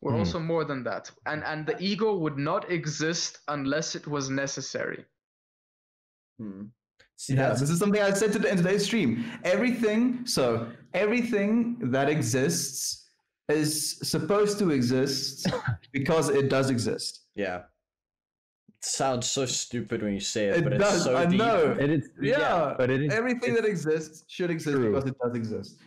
We're also more than that. And the ego would not exist unless it was necessary. See, this is something I said in today's stream. Everything that exists is supposed to exist because it does exist. Yeah. It sounds so stupid when you say it, but does. It's so I deep. know. It is, but it is, everything that exists should exist because it does exist.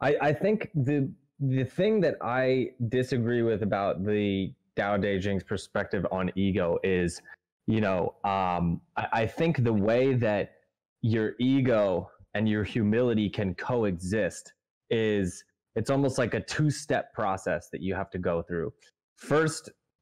I think the thing that I disagree with about the Tao Te Ching's perspective on ego is, I think the way that your ego and your humility can coexist is it's almost like a two-step process that you have to go through.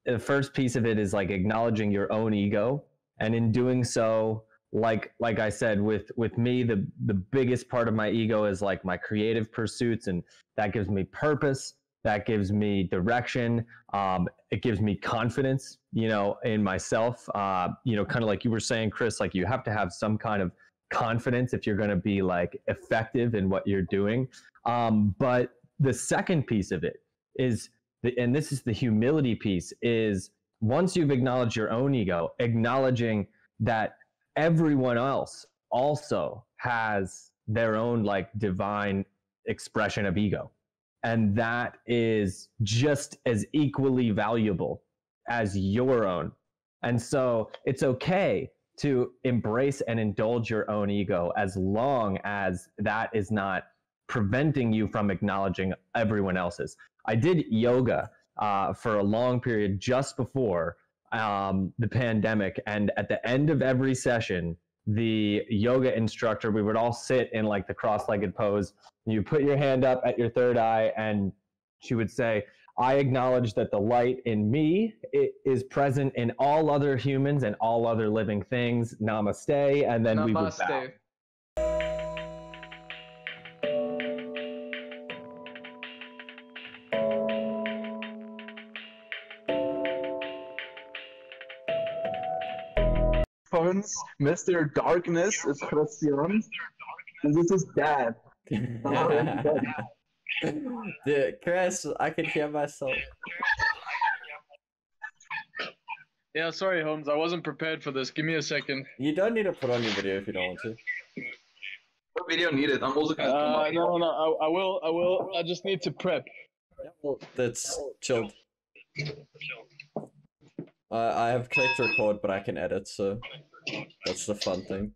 The first piece of it is like acknowledging your own ego, and in doing so, like I said, with me, the biggest part of my ego is like my creative pursuits, and that gives me purpose, that gives me direction, it gives me confidence, in myself, kind of like you were saying, Chris, like you have to have some kind of confidence if you're going to be like effective in what you're doing. But the second piece of it is, and this is the humility piece, is once you've acknowledged your own ego, acknowledging that everyone else also has their own like divine expression of ego. And that is just as equally valuable as your own. And so it's okay to embrace and indulge your own ego as long as that is not preventing you from acknowledging everyone else's. I did yoga for a long period just before the pandemic, and at the end of every session, the yoga instructor, we would all sit in like the cross-legged pose. You put your hand up at your third eye, and she would say, I acknowledge that the light in me is present in all other humans and all other living things. Namaste. And then we would bow. Mr. Darkness is Estiaan, and this is Dad. Dude, Chris, I can hear myself. Yeah, sorry, Holmes. I wasn't prepared for this. Give me a second. You don't need to put on your video if you don't want to. What video needed? I'm also gonna no. I will. I just need to prep. Yeah, well, that's chilled. I have clicked record, but I can edit, so that's the fun thing.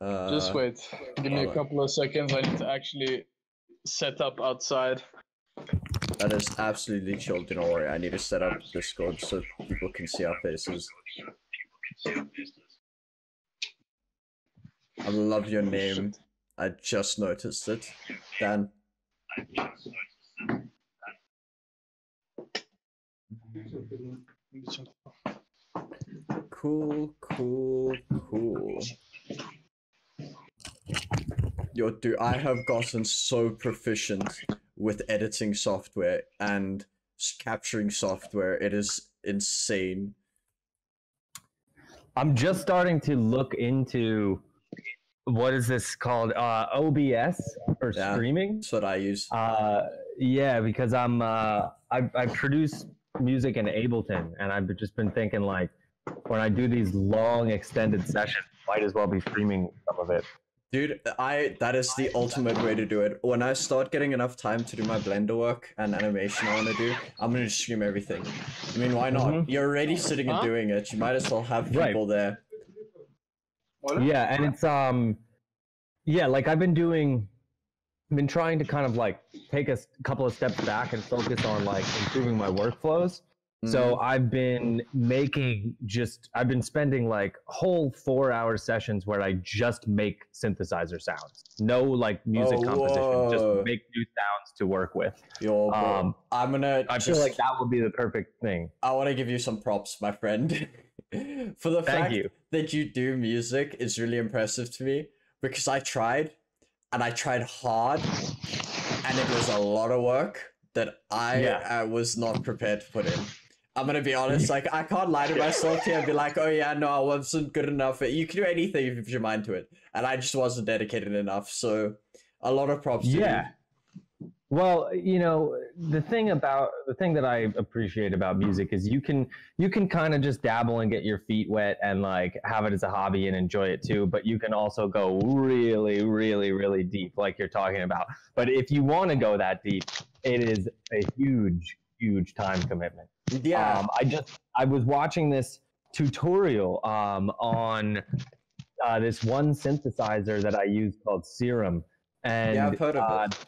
Just wait. Give me a couple of seconds. I need to actually set up outside. That is absolutely chilled. Do not worry. I need to set up Discord so people can see our faces. I love your name. I just noticed it. Dan. Cool. Yo, dude, I have gotten so proficient with editing software and capturing software. It is insane. I'm just starting to look into, what is this called? OBS or streaming? That's what I use. Yeah, because I produce music in Ableton, and I've just been thinking, like, when I do these long extended sessions, might as well be streaming some of it. Dude, that is the ultimate way to do it. When I start getting enough time to do my Blender work and animation I want to do, I'm going to stream everything. I mean, why not? You're already sitting and doing it. You might as well have people there. Yeah, and it's, yeah, like I've been trying to kind of like take a couple of steps back and focus on like improving my workflows. So I've been spending like whole 4-hour sessions where I just make synthesizer sounds. No like music composition, just make new sounds to work with. Yo, bro, I feel like that would be the perfect thing. I want to give you some props, my friend. For the fact that you do music is really impressive to me, because I tried hard, and it was a lot of work that I was not prepared to put in. I'm gonna be honest, like, I can't lie to myself here and be like, oh yeah, no, I wasn't good enough. You can do anything if you put your mind to it. And I just wasn't dedicated enough, so a lot of props to you. Well, the thing that I appreciate about music is you can kind of just dabble and get your feet wet and like have it as a hobby and enjoy it too, but you can also go really, really, really deep like you're talking about. But if you want to go that deep, it is a huge, huge time commitment. Yeah. I was watching this tutorial on this one synthesizer that I use called Serum. And yeah, I've heard of it.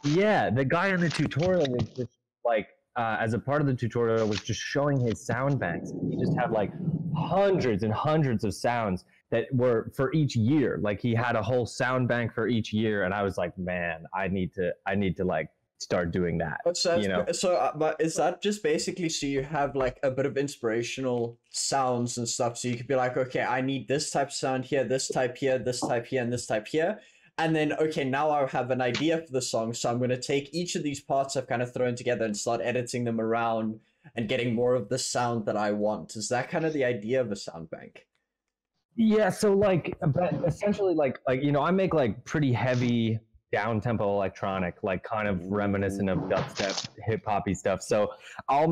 Yeah, the guy in the tutorial was just like, as a part of the tutorial, was just showing his sound banks. He just had like hundreds and hundreds of sounds that were for each year. Like he had a whole sound bank for each year, and I was like, man, I need to like start doing that. But is that just basically so you have like a bit of inspirational sounds and stuff, so you could be like, okay, I need this type of sound here, this type here, this type here, and this type here. And then, okay, now I have an idea for the song, so I'm going to take each of these parts I've kind of thrown together and start editing them around and getting more of the sound that I want. Is that kind of the idea of a sound bank? Yeah, so like, but essentially like I make like pretty heavy down-tempo electronic, like kind of reminiscent of dubstep, hip-hoppy stuff. So I'll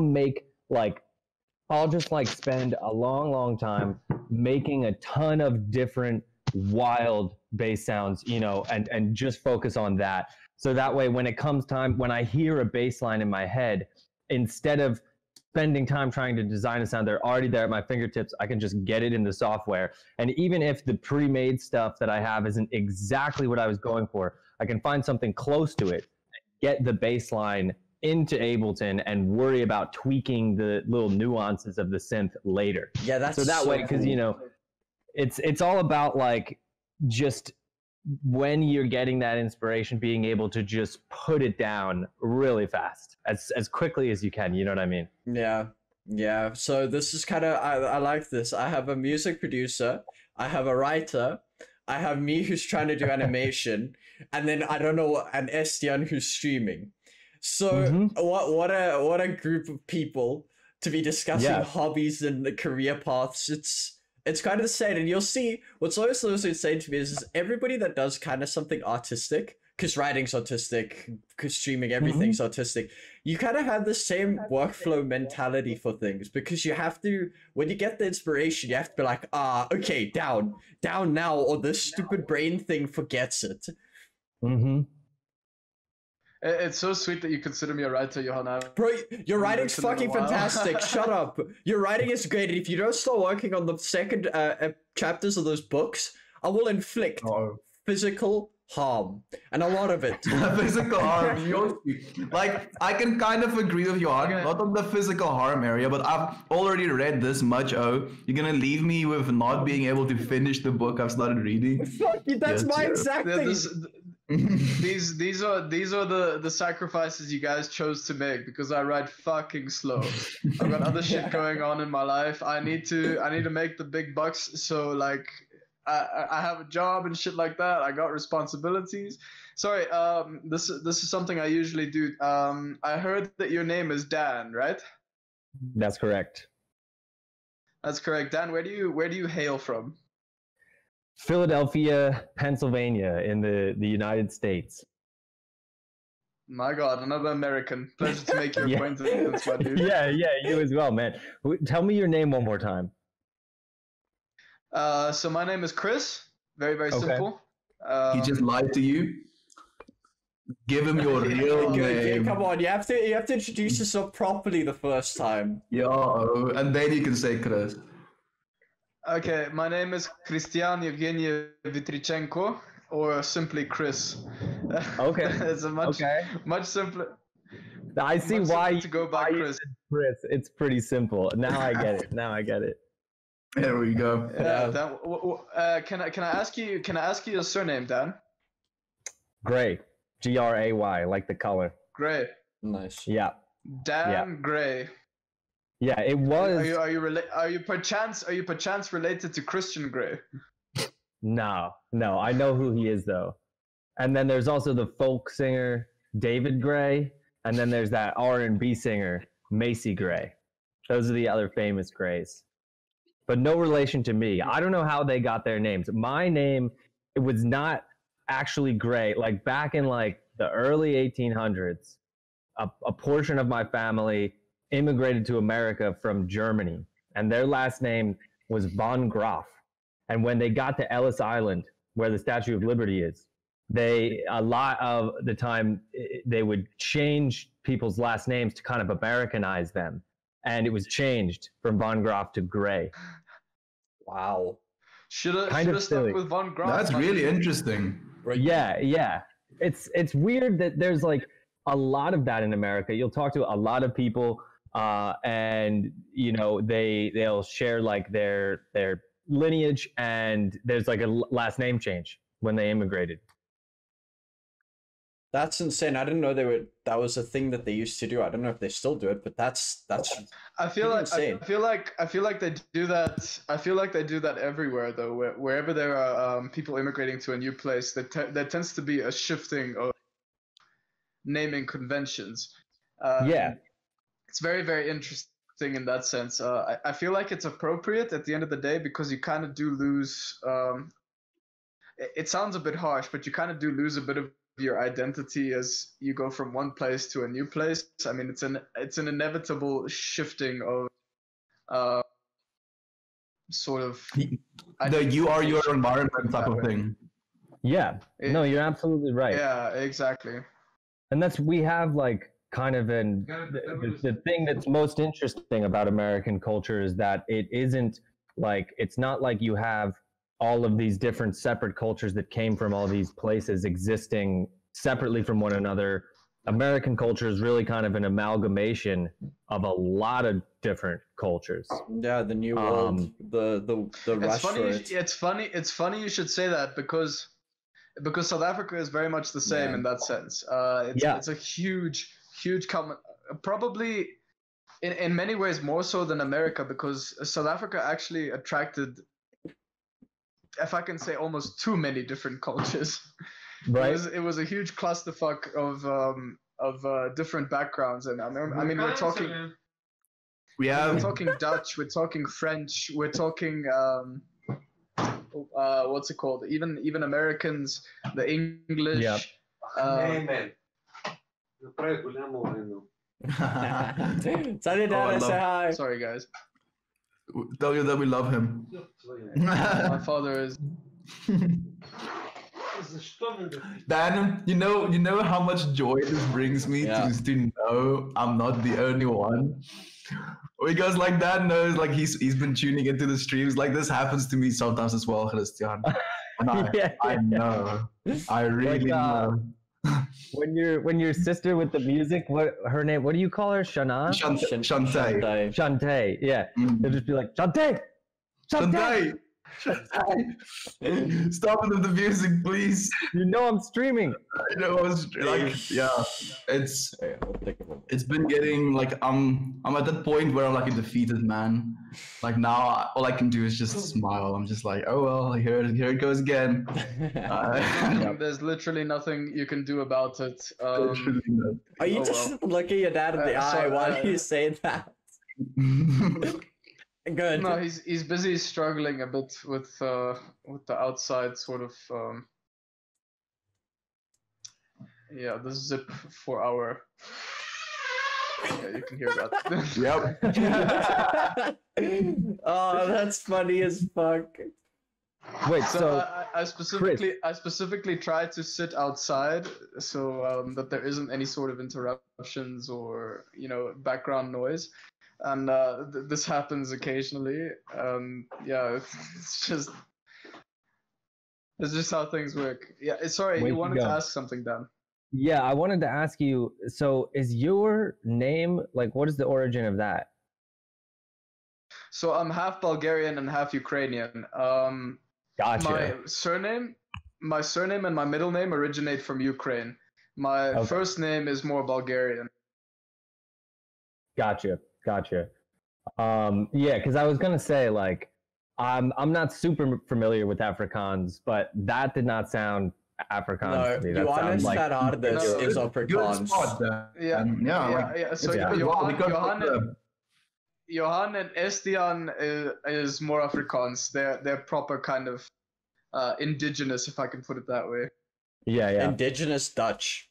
just like spend a long time making a ton of different wild bass sounds, and just focus on that. So that way, when it comes time, when I hear a bass line in my head, instead of spending time trying to design a sound, they're already there at my fingertips. I can just get it in the software. And even if the pre-made stuff that I have isn't exactly what I was going for, I can find something close to it, get the bass line into Ableton, and worry about tweaking the little nuances of the synth later. Yeah, that's so that way, because it's all about like just when you're getting that inspiration, being able to just put it down really fast, as quickly as you can. You know what I mean? Yeah. So this is kind of I like this. I have a music producer, I have a writer, I have me who's trying to do animation, and then I don't know, an Estiaan who's streaming. So what a group of people to be discussing hobbies and the career paths. It's kind of insane, and you'll see what's always insane to me is everybody that does kind of something artistic, because writing's artistic, because streaming, everything's artistic. You kind of have the same workflow mentality for things, because you have to, when you get the inspiration, you have to be like, okay, down now, or this stupid brain thing forgets it. It's so sweet that you consider me a writer, Johanna. Bro, your writing's fucking fantastic. Shut up. Your writing is great. And if you don't start working on the second chapters of those books, I will inflict physical harm. And a lot of it. Physical harm. Like, I can kind of agree with Johan, not on the physical harm area, but I've already read this much. Oh, you're going to leave me with not being able to finish the book I've started reading? Fuck you, that's my exact thing. These are the sacrifices you guys chose to make, because I write fucking slow. I've got other shit going on in my life. I need to make the big bucks, so like I have a job and shit like that. I got responsibilities. Sorry, this is something I usually do. I heard that your name is Dan, right? That's correct. That's correct. Dan, where do you hail from? Philadelphia, Pennsylvania, in the United States. My God, another American. Pleasure to make your acquaintance, my dude. Yeah, you as well, man. Tell me your name one more time. So my name is Chris. Very, very simple. He just lied to you. Give him your real name. Come on, you have to introduce yourself properly the first time. Yeah, and then you can say Chris. Okay, my name is Christian Evgeny Vitrichenko, or simply Chris. Okay. It's a much simpler. I see why to go by Chris. Chris. It's pretty simple. Now I get it. There we go. Yeah. Can I ask you your surname, Dan? Gray. Gray, like the color. Gray. Nice. Yeah. Dan Gray. Yeah, it was. Are you perchance related to Christian Grey? No. I know who he is though. And then there's also the folk singer David Gray, and then there's that R&B singer Macy Gray. Those are the other famous Grays. But no relation to me. I don't know how they got their names. My name, it was not actually Gray. Like back in like the early 1800s, a portion of my family immigrated to America from Germany, and their last name was von Graf. And when they got to Ellis Island, where the Statue of Liberty is, a lot of the time they would change people's last names to kind of Americanize them, and it was changed from von Graf to Gray. Wow. Should have stuck with von Graf. That's really interesting. Right. Yeah. It's weird that there's like a lot of that in America. You'll talk to a lot of people, and you know they'll share like their lineage, and there's like a last name change when they immigrated. That's insane. I didn't know that was a thing that they used to do. I don't know if they still do it, but that's I feel like insane. I feel like they do that. I feel like they do that everywhere though. Wherever there are people immigrating to a new place, there tends to be a shifting of naming conventions. It's very, very interesting in that sense. I feel like it's appropriate at the end of the day because you kind of do lose. It sounds a bit harsh, but you kind of do lose a bit of your identity as you go from one place to a new place. I mean, it's an inevitable shifting of sort of you are your environment type of thing. Yeah, no, you're absolutely right. Yeah, exactly. And we have like kind of the thing that's most interesting about American culture is that it isn't like, it's not like you have all of these different separate cultures that came from all these places existing separately from one another. American culture is really kind of an amalgamation of a lot of different cultures. Yeah, the new world, the it's funny you should say that because South Africa is very much the same in that sense. It's a huge common, probably in many ways more so than America, because South Africa actually attracted, if I can say, almost too many different cultures. Right. It was a huge clusterfuck of different backgrounds, and I mean we're talking Dutch, we're talking French, we're talking what's it called? Even Americans, the English. Yeah. Say hi. Sorry, guys. Tell you that we love him. My father is. Dan, you know how much joy this brings me to know I'm not the only one. Because like Dan knows, like he's been tuning into the streams. Like this happens to me sometimes as well, Estiaan. And I know. I really know. When your sister with the music, what her name? What do you call her? Shana? Shantae. Shantae. Yeah. They'll just be like Shantae. Stop with the music, please. You know I'm streaming. I know I was like, it's been getting like I'm at that point where I'm like a defeated man. Like now, all I can do is just smile. I'm just like, oh well, here it goes again. There's literally nothing you can do about it. Are you just looking at Dad in the eye while you say that? Good. No, he's busy struggling a bit with the outside sort of the zip for our. Yeah, you can hear that. Yep. Oh, that's funny as fuck. Wait, so I specifically tried to sit outside so that there isn't any sort of interruptions or background noise. And this happens occasionally. It's just how things work. Yeah, sorry, you wanted to ask something, Dan. Yeah, I wanted to ask you, so is your name, like, what is the origin of that? So I'm half Bulgarian and half Ukrainian. Gotcha. My surname and my middle name originate from Ukraine. My first name is more Bulgarian. Gotcha. Yeah, because I was gonna say, like, I'm not super familiar with Afrikaans, but that did not sound Afrikaans to me. That sounds like is Afrikaans. So Johan and Estiaan is more Afrikaans. They're proper kind of indigenous, if I can put it that way. Yeah. Indigenous Dutch.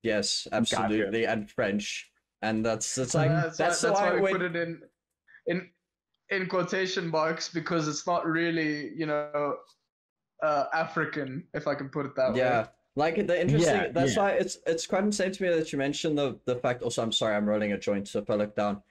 Yes, absolutely, and French, and that's like that's why we when... put it in quotation marks, because it's not really, you know, African, if I can put it that way. Yeah, like the interesting. That's why it's quite insane to me that you mentioned the fact. Also, I'm sorry, I'm rolling a joint, so if I look down.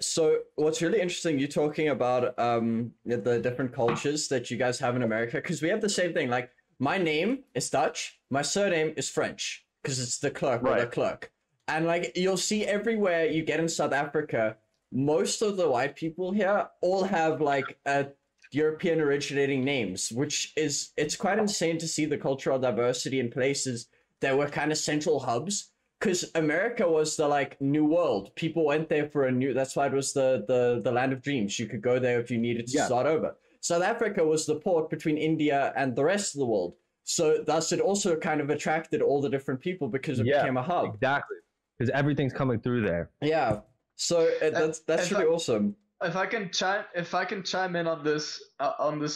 So what's really interesting, you talking about the different cultures that you guys have in America, because we have the same thing. Like, my name is Dutch, my surname is French, because it's the clerk or the clerk. And like, you'll see everywhere you get in South Africa, most of the white people here all have like European originating names, which is, it's quite insane to see the cultural diversity in places that were kind of central hubs. Because America was the like new world. People went there for a new. That's why it was the land of dreams. You could go there if you needed to start over. South Africa was the port between India and the rest of the world. So thus it also kind of attracted all the different people because it became a hub. Exactly, because everything's coming through there. Yeah. So that's really awesome. If I can chime in on this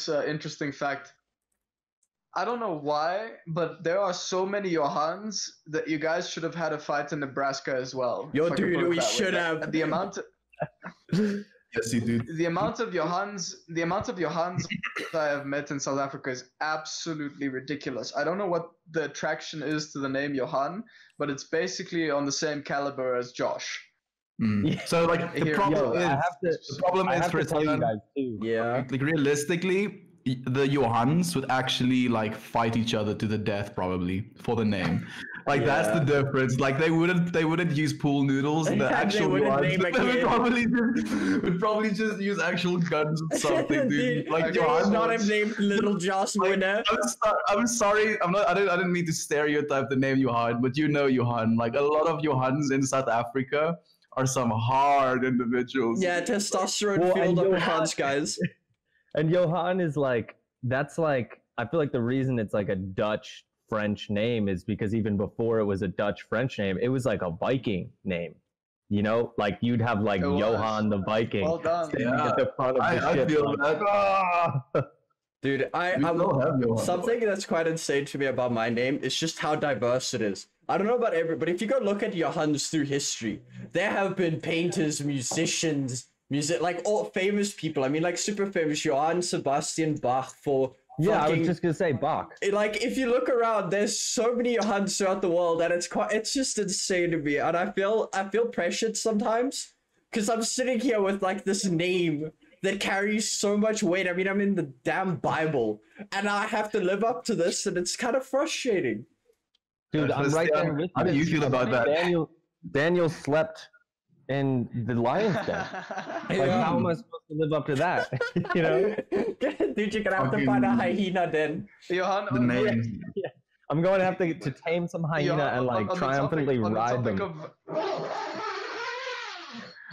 interesting fact. I don't know why, but there are so many Johans that you guys should have had a fight in Nebraska as well. Yo, dude, we should have. The amount. Yes, you do. The amount of Johans that I have met in South Africa is absolutely ridiculous. I don't know what the attraction is to the name Johan, but it's basically on the same caliber as Josh. So like the problem is for tell you guys too. Yeah. Like realistically, the Johans would actually like fight each other to the death probably for the name. Like that's the difference. Like they wouldn't use pool noodles. The actual Johans would probably just use actual guns or something, dude. Like Johans not have named Little Josh Winner. I'm sorry. I didn't mean to stereotype the name Johan, but you know Johan. Like a lot of Johans in South Africa are some hard individuals. Yeah, testosterone fueled uppercuts, guys. And Johan is like, that's like, I feel like the reason it's like a Dutch French name is because even before it was a Dutch French name, it was like a Viking name. You know, like you'd have like Johan the Viking. Well done. At the front of the I ship. feel that. Dude, something that's quite insane to me about my name is just how diverse it is. I don't know about everybody, but if you go look at Johans through history, there have been painters, musicians, like all famous people. I mean, like super famous, Johann Sebastian Bach for I was just gonna say Bach. Like if you look around, there's so many Johanns throughout the world, and it's just insane to me. And I feel pressured sometimes because I'm sitting here with like this name that carries so much weight. I mean, I'm in the damn Bible, and I have to live up to this, and it's kind of frustrating. Dude, I'm right there with you. How do you feel about that? Daniel slept in the lion's den. Like, how am I supposed to live up to that? You know? Dude, you're gonna have to find a hyena then. Johan, the name. Yeah. I'm going to have to tame some hyena and like triumphantly ride them.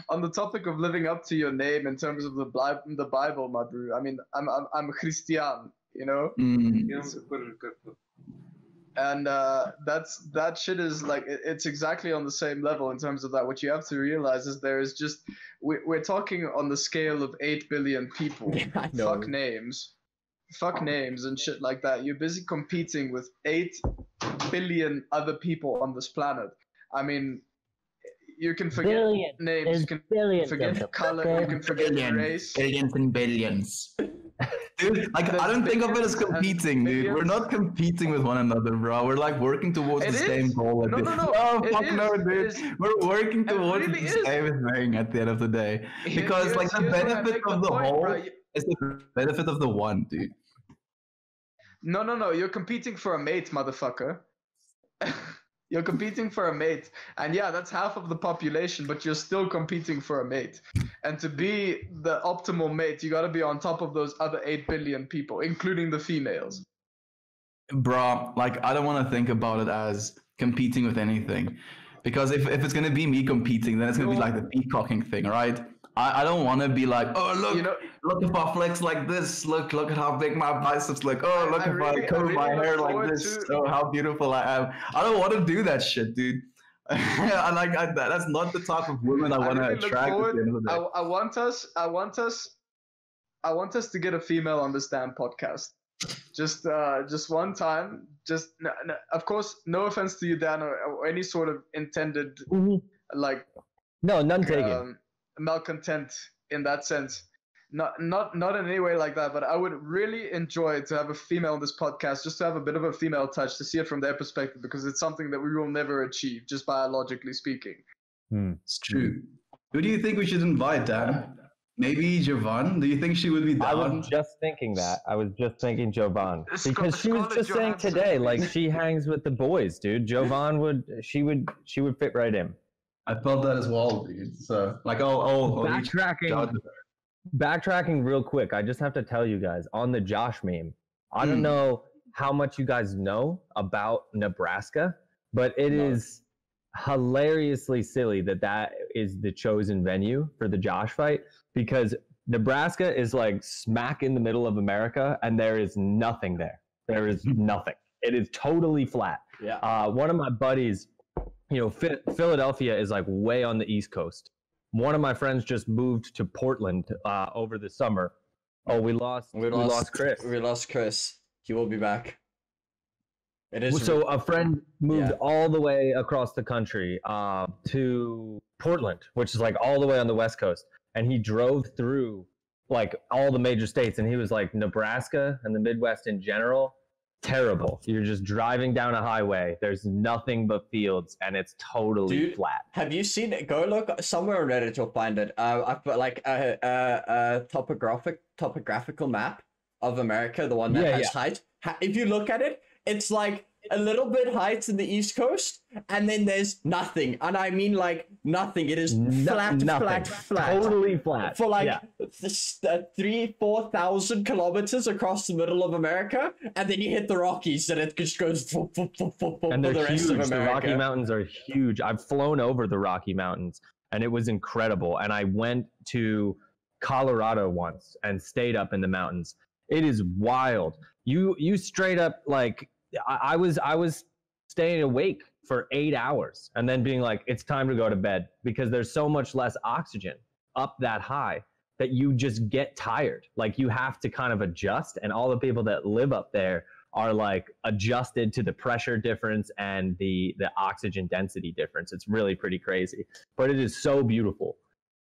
On the topic of living up to your name in terms of the Bible, my bro. I mean, I'm Christian, you know? And that shit is like, it's exactly on the same level in terms of that. What you have to realize is there is just, we're talking on the scale of 8 billion people. Fuck names and shit like that. You're busy competing with 8 billion other people on this planet. I mean, you can forget names, you can forget color, you can forget race. Billions and billions. Dude, like I don't think of it as competing, dude. We're not competing with one another, bro. We're like working towards the same goal. No, dude. We're working towards the same thing at the end of the day. Because like the benefit of the whole is the benefit of the one, dude. No. You're competing for a mate, motherfucker. You're competing for a mate. And yeah, that's half of the population, but you're still competing for a mate. And to be the optimal mate, you gotta be on top of those other 8 billion people, including the females. Bro, like I don't want to think about it as competing with anything. Because if it's gonna be me competing, then it's gonna be like the peacocking thing, right? I don't want to be like, oh look, look if I flex like this, look at how big my biceps look. Oh look if I comb my hair like this, oh how beautiful I am. I don't want to do that shit, dude. That's not the type of woman I want to attract at the end of the day. I want us to get a female on this damn podcast. Just one time. Just of course, no offense to you, Dan, or any sort of intended like no, none taken. Malcontent in that sense. Not in any way like that, but I would really enjoy to have a female on this podcast, just to have a bit of a female touch, to see it from their perspective, because it's something that we will never achieve, just biologically speaking. It's true. Who do you think we should invite, Dan? Maybe Jovan? Do you think she would be down? I was just thinking that. I was just thinking Jovan. Because she was just saying today, like, she hangs with the boys, dude. Jovan she would fit right in. I felt that as well, dude. So, like, Backtracking real quick, I just have to tell you guys, on the Josh meme, I don't know how much you guys know about Nebraska, but it is hilariously silly that is the chosen venue for the Josh fight, because Nebraska is like smack in the middle of America, and there is nothing there. There is nothing. It is totally flat. Yeah. One of my buddies, Philadelphia is like way on the East Coast. One of my friends just moved to Portland over the summer. Oh, we lost Chris. We lost Chris. He will be back. So a friend moved all the way across the country to Portland, which is like all the way on the West Coast. And he drove through like all the major states, and he was like, Nebraska and the Midwest in general, terrible. You're just driving down a highway. There's nothing but fields, and it's totally flat. Have you seen it? Go look somewhere on Reddit. You'll find it. I've put like a topographical map of America, the one that has height. If you look at it, it's like a little bit heights in the East Coast, and then there's nothing. And I mean like nothing. It is flat. Totally flat. For like 3,000-4,000 kilometers across the middle of America, and then you hit the Rockies, and it just goes and they're the rest huge. of America. The Rocky Mountains are huge. I've flown over the Rocky Mountains, and it was incredible. And I went to Colorado once and stayed up in the mountains. It is wild. You straight up like I was staying awake for 8 hours and then being like, it's time to go to bed, because there's so much less oxygen up that high that you just get tired. Like, you have to kind of adjust, and all the people that live up there are like adjusted to the pressure difference and the oxygen density difference. It's really pretty crazy, but it is so beautiful.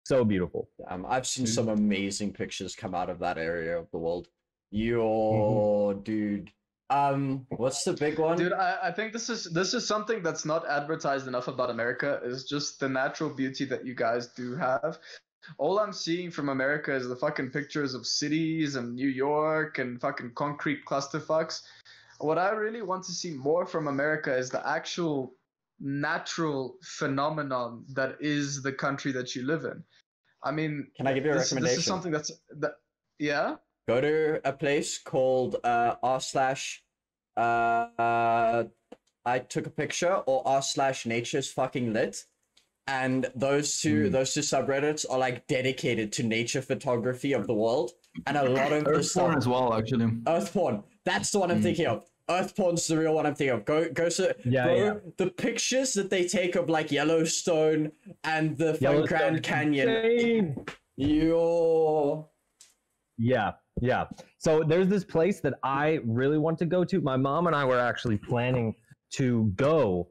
So beautiful. I've seen some amazing pictures come out of that area of the world. Dude. What's the big one? Dude, I think this is something that's not advertised enough about America, is just the natural beauty that you guys do have. All I'm seeing from America is the fucking pictures of cities and New York and fucking concrete clusterfucks. What I really want to see more from America is the actual natural phenomenon that is the country that you live in. I mean, can I give you a recommendation? This is something yeah? Go to a place called I took a picture, or r/nature's fucking lit. And those two subreddits are like dedicated to nature photography of the world. And a lot of the stuff Earthporn as well, actually. Earthporn. That's the one I'm thinking of. Earthporn's the real one I'm thinking of. Go the pictures that they take of like Yellowstone and the Grand Canyon. Yeah. So there's this place that I really want to go to. My mom and I were actually planning to go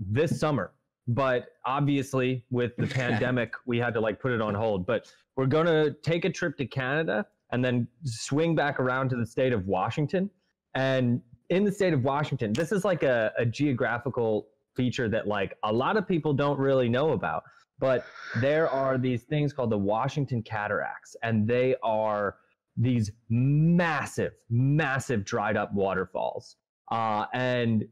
this summer, but obviously with the pandemic, we had to like put it on hold. But we're going to take a trip to Canada and then swing back around to the state of Washington. And in the state of Washington, this is like a geographical feature that like a lot of people don't really know about. But there are these things called the Washington Cataracts, and they are these massive dried up waterfalls. Like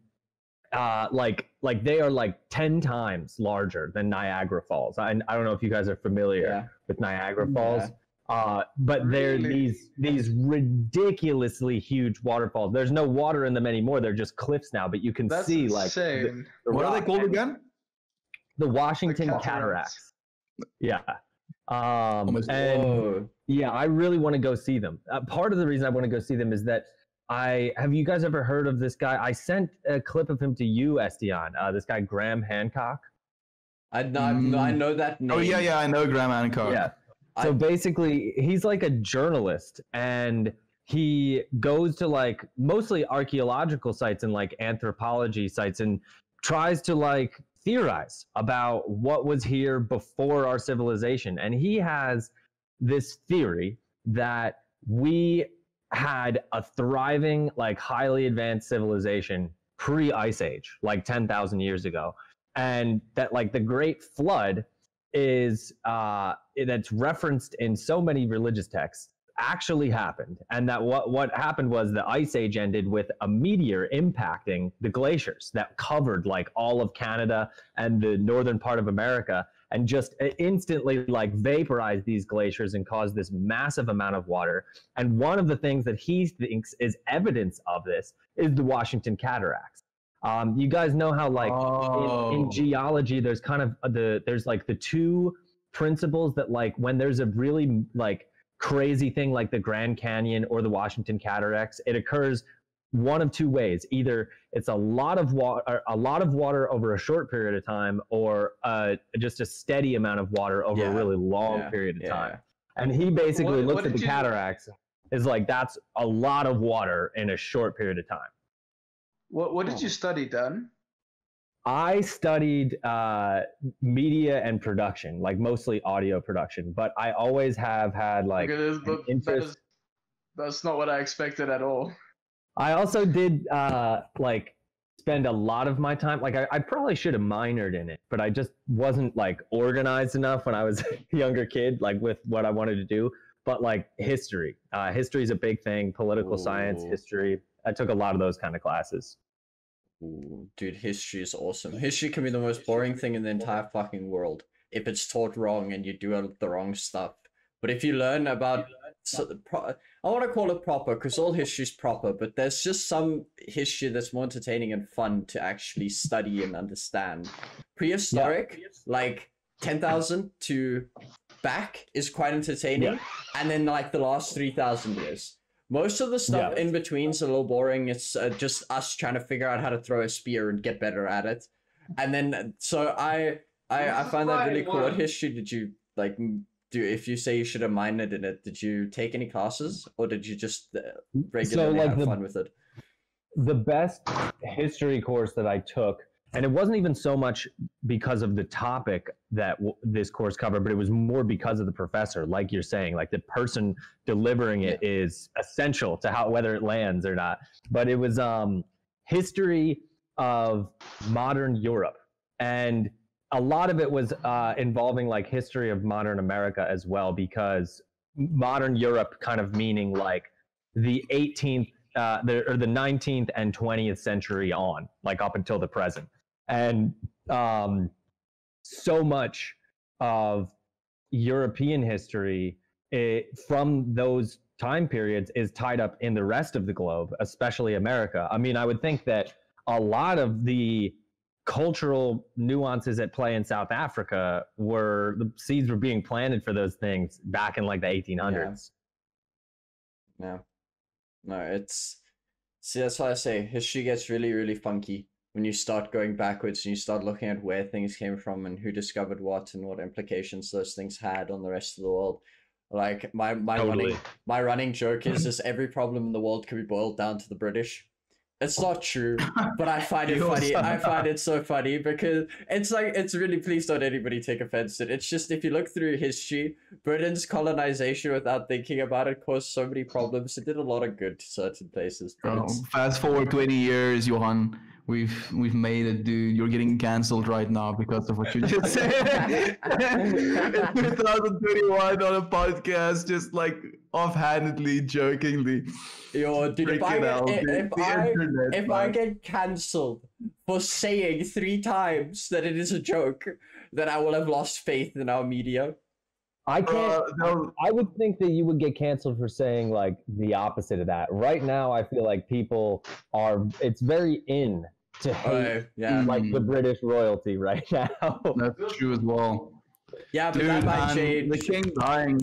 they are like 10 times larger than Niagara Falls. I don't know if you guys are familiar with Niagara Falls. But they're these ridiculously huge waterfalls. There's no water in them anymore. They're just cliffs now, but you can see like the what are they called again? The Washington Cataracts. Yeah. I really want to go see them. Part of the reason I want to go see them is that have you guys ever heard of this guy? I sent a clip of him to you, Estiaan. This guy, Graham Hancock. I know that name. Oh, yeah, I know Graham Hancock. Yeah. So basically, he's like a journalist, and he goes to like mostly archaeological sites and like anthropology sites and tries to like theorize about what was here before our civilization. And he has this theory that we had a thriving, like highly advanced civilization pre-Ice Age, like 10,000 years ago. And that like the Great Flood is that's referenced in so many religious texts actually happened, and that what happened was the Ice Age ended with a meteor impacting the glaciers that covered like all of Canada and the northern part of America, and just instantly like vaporized these glaciers and caused this massive amount of water. And one of the things that he thinks is evidence of this is the Washington cataracts. You guys know how like in geology there's kind of there's like the two principles that like when there's a really like crazy thing like the Grand Canyon or the Washington cataracts, it occurs one of two ways. Either it's a lot of water over a short period of time, or just a steady amount of water over a really long period of time. And he basically looks at the cataracts is like, that's a lot of water in a short period of time. What did you study, Dan? I studied media and production, like mostly audio production, but I always have had like interest. That's not what I expected at all. I also did like spend a lot of my time, like I probably should have minored in it, but I just wasn't like organized enough when I was a younger kid, like with what I wanted to do. But like history is a big thing, political science, history. I took a lot of those kind of classes. Ooh, dude, history is awesome. History can be the most boring thing in the entire fucking world if it's taught wrong and you do the wrong stuff. But if you learn about, I want to call it proper because all history is proper, but there's just some history that's more entertaining and fun to actually study and understand. Prehistoric, like 10,000 to back, is quite entertaining, and then like the last 3,000 years. Most of the stuff in between is a little boring. It's just us trying to figure out how to throw a spear and get better at it. And then, so I find that really cool. What history did you like do? If you say you should have minored in it, did you take any classes, or did you just regularly have fun with it? The best history course that I took, and it wasn't even so much because of the topic that this course covered, but it was more because of the professor. Like you're saying, like the person delivering it is essential to whether it lands or not. But it was history of modern Europe, and a lot of it was involving like history of modern America as well, because modern Europe kind of meaning like the 18th or the 19th and 20th century on, like up until the present. And so much of European history from those time periods is tied up in the rest of the globe, especially America. I mean, I would think that a lot of the cultural nuances at play in South Africa the seeds were being planted for those things back in like the 1800s. No, that's why I say history gets really, really funky when you start going backwards and you start looking at where things came from and who discovered what and what implications those things had on the rest of the world. Like my running joke is just every problem in the world can be boiled down to the British. It's not true, but I find it funny. I find it so funny because it's like, it's really, please don't anybody take offense to it. It's just, if you look through history, Britain's colonization without thinking about it caused so many problems. It did a lot of good to certain places. Fast forward 20 years, Johan. We've made it, dude. You're getting cancelled right now because of what you just said. In 2021 on a podcast, just like offhandedly, jokingly. Yo, dude, if I get cancelled for saying 3 times that it is a joke, then I will have lost faith in our media. I can't. I would think that you would get canceled for saying like the opposite of that. Right now, I feel like people are. It's very in to hate like the British royalty right now. That's true as well. Yeah, but that might change. The king dying.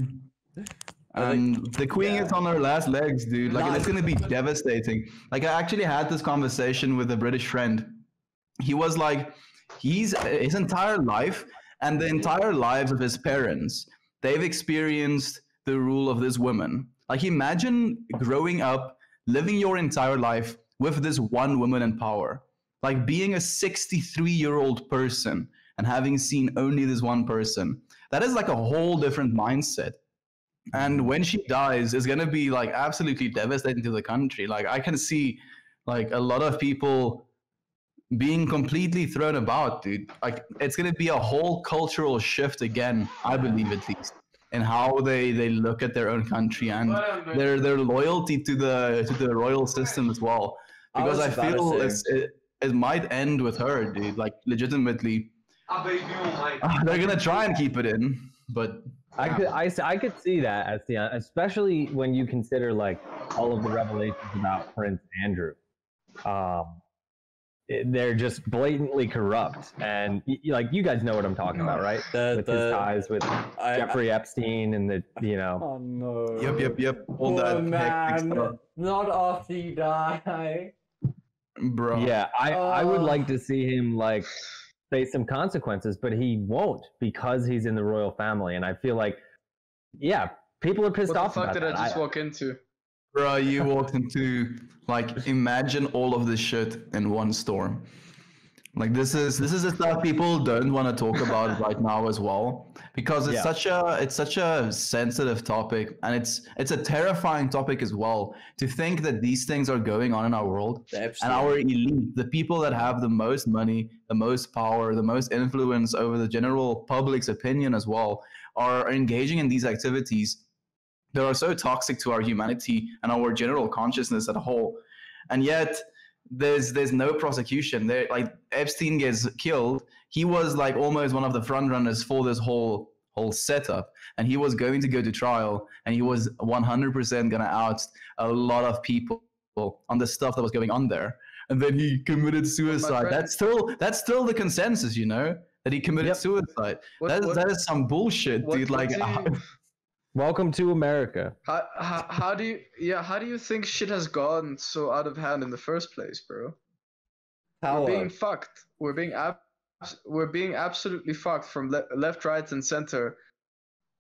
And the queen is on her last legs, dude. Like, it's gonna be devastating. Like, I actually had this conversation with a British friend. He was like, his entire life and the entire lives of his parents, they've experienced the rule of this woman. Like imagine growing up, living your entire life with this one woman in power. Like being a 63-year-old person and having seen only this one person. That is like a whole different mindset. And when she dies, it's gonna be like absolutely devastating to the country. Like I can see like a lot of people being completely thrown about, dude. Like it's gonna be a whole cultural shift again, I believe at least, in how they look at their own country and their loyalty to the royal system as well. Because I feel it might end with her, dude. Like legitimately, they're gonna try and keep it in, but I could see that, Estiaan, especially when you consider like all of the revelations about Prince Andrew. They're just blatantly corrupt, and like you guys know what I'm talking about, right? With his ties with Jeffrey Epstein and the Oh no. Yep. All that hectic stuff. Not after you die. Bro. Yeah, I would like to see him like face some consequences, but he won't because he's in the royal family, and I feel like, yeah, people are pissed off about that. What the fuck did I just walk into? Bro, you walked into like imagine all of this shit in one storm. Like this is the stuff people don't want to talk about right now as well, because it's such a sensitive topic, and it's a terrifying topic as well, to think that these things are going on in our world, and our elite, the people that have the most money, the most power, the most influence over the general public's opinion as well, are engaging in these activities that are so toxic to our humanity and our general consciousness as a whole. And yet there's no prosecution. There, like Epstein gets killed, he was like almost one of the front runners for this whole setup, and he was going to go to trial, and he was 100% gonna oust a lot of people on the stuff that was going on there. And then he committed suicide. That's still the consensus, that he committed suicide. That is some bullshit, dude. Welcome to America. How do you think shit has gone so out of hand in the first place, bro? We're being fucked. We're being absolutely fucked from left, right, and center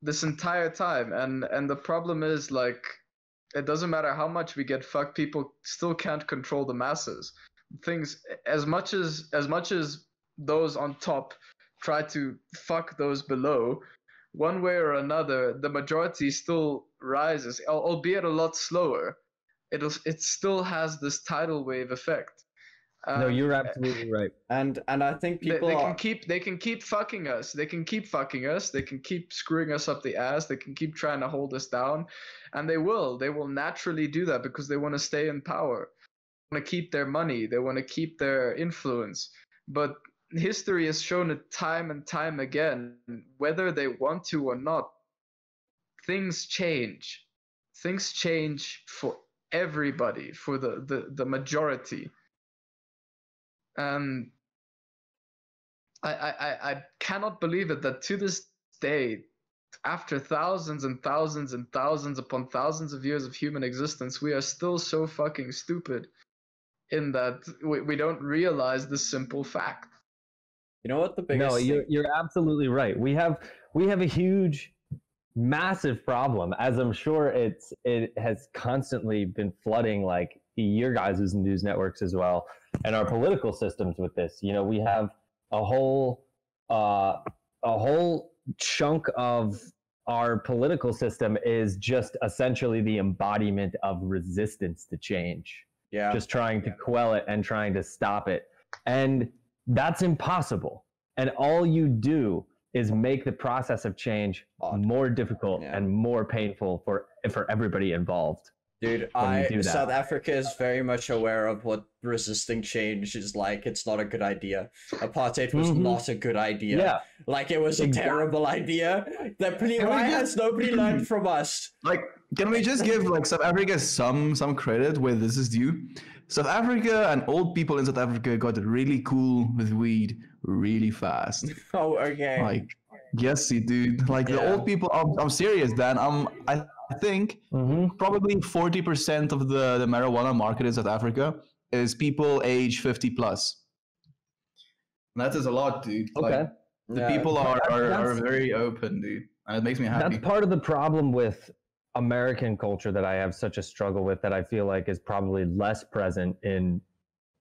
this entire time. And the problem is, like, it doesn't matter how much we get fucked, people still can't control the masses. Things as much as those on top try to fuck those below, one way or another, the majority still rises, albeit a lot slower. It still has this tidal wave effect. No, you're absolutely right. And I think people they can keep fucking us. They can keep fucking us. They can keep screwing us up the ass. They can keep trying to hold us down, and they will. They will naturally do that because they want to stay in power. They want to keep their money. They want to keep their influence. But history has shown it time and time again, whether they want to or not, things change. Things change for everybody, for the majority. And I cannot believe it that to this day, after thousands and thousands and thousands upon thousands of years of human existence, we are still so fucking stupid in that we don't realize this simple fact. You know what the biggest you're absolutely right. We have a huge, massive problem, as I'm sure it has constantly been flooding like your guys' news networks as well, and our political systems with this. We have a whole chunk of our political system is just essentially the embodiment of resistance to change. Yeah. Just trying to quell it and trying to stop it. And that's impossible. And all you do is make the process of change more difficult and more painful for everybody involved. Dude, South Africa is very much aware of what resisting change is like. It's not a good idea. Apartheid was not a good idea. Yeah. Like, it was a terrible idea. Why has nobody learned from us? Like, can we just give South Africa some credit where this is due? South Africa and old people in South Africa got really cool with weed really fast. Oh, okay. Yes, dude. The old people. I'm serious, Dan. I think probably 40% of the marijuana market in South Africa is people age 50 plus. And that is a lot, dude. Okay. The people are very open, dude. And it makes me happy. That's part of the problem with American culture that I have such a struggle with that I feel like is probably less present in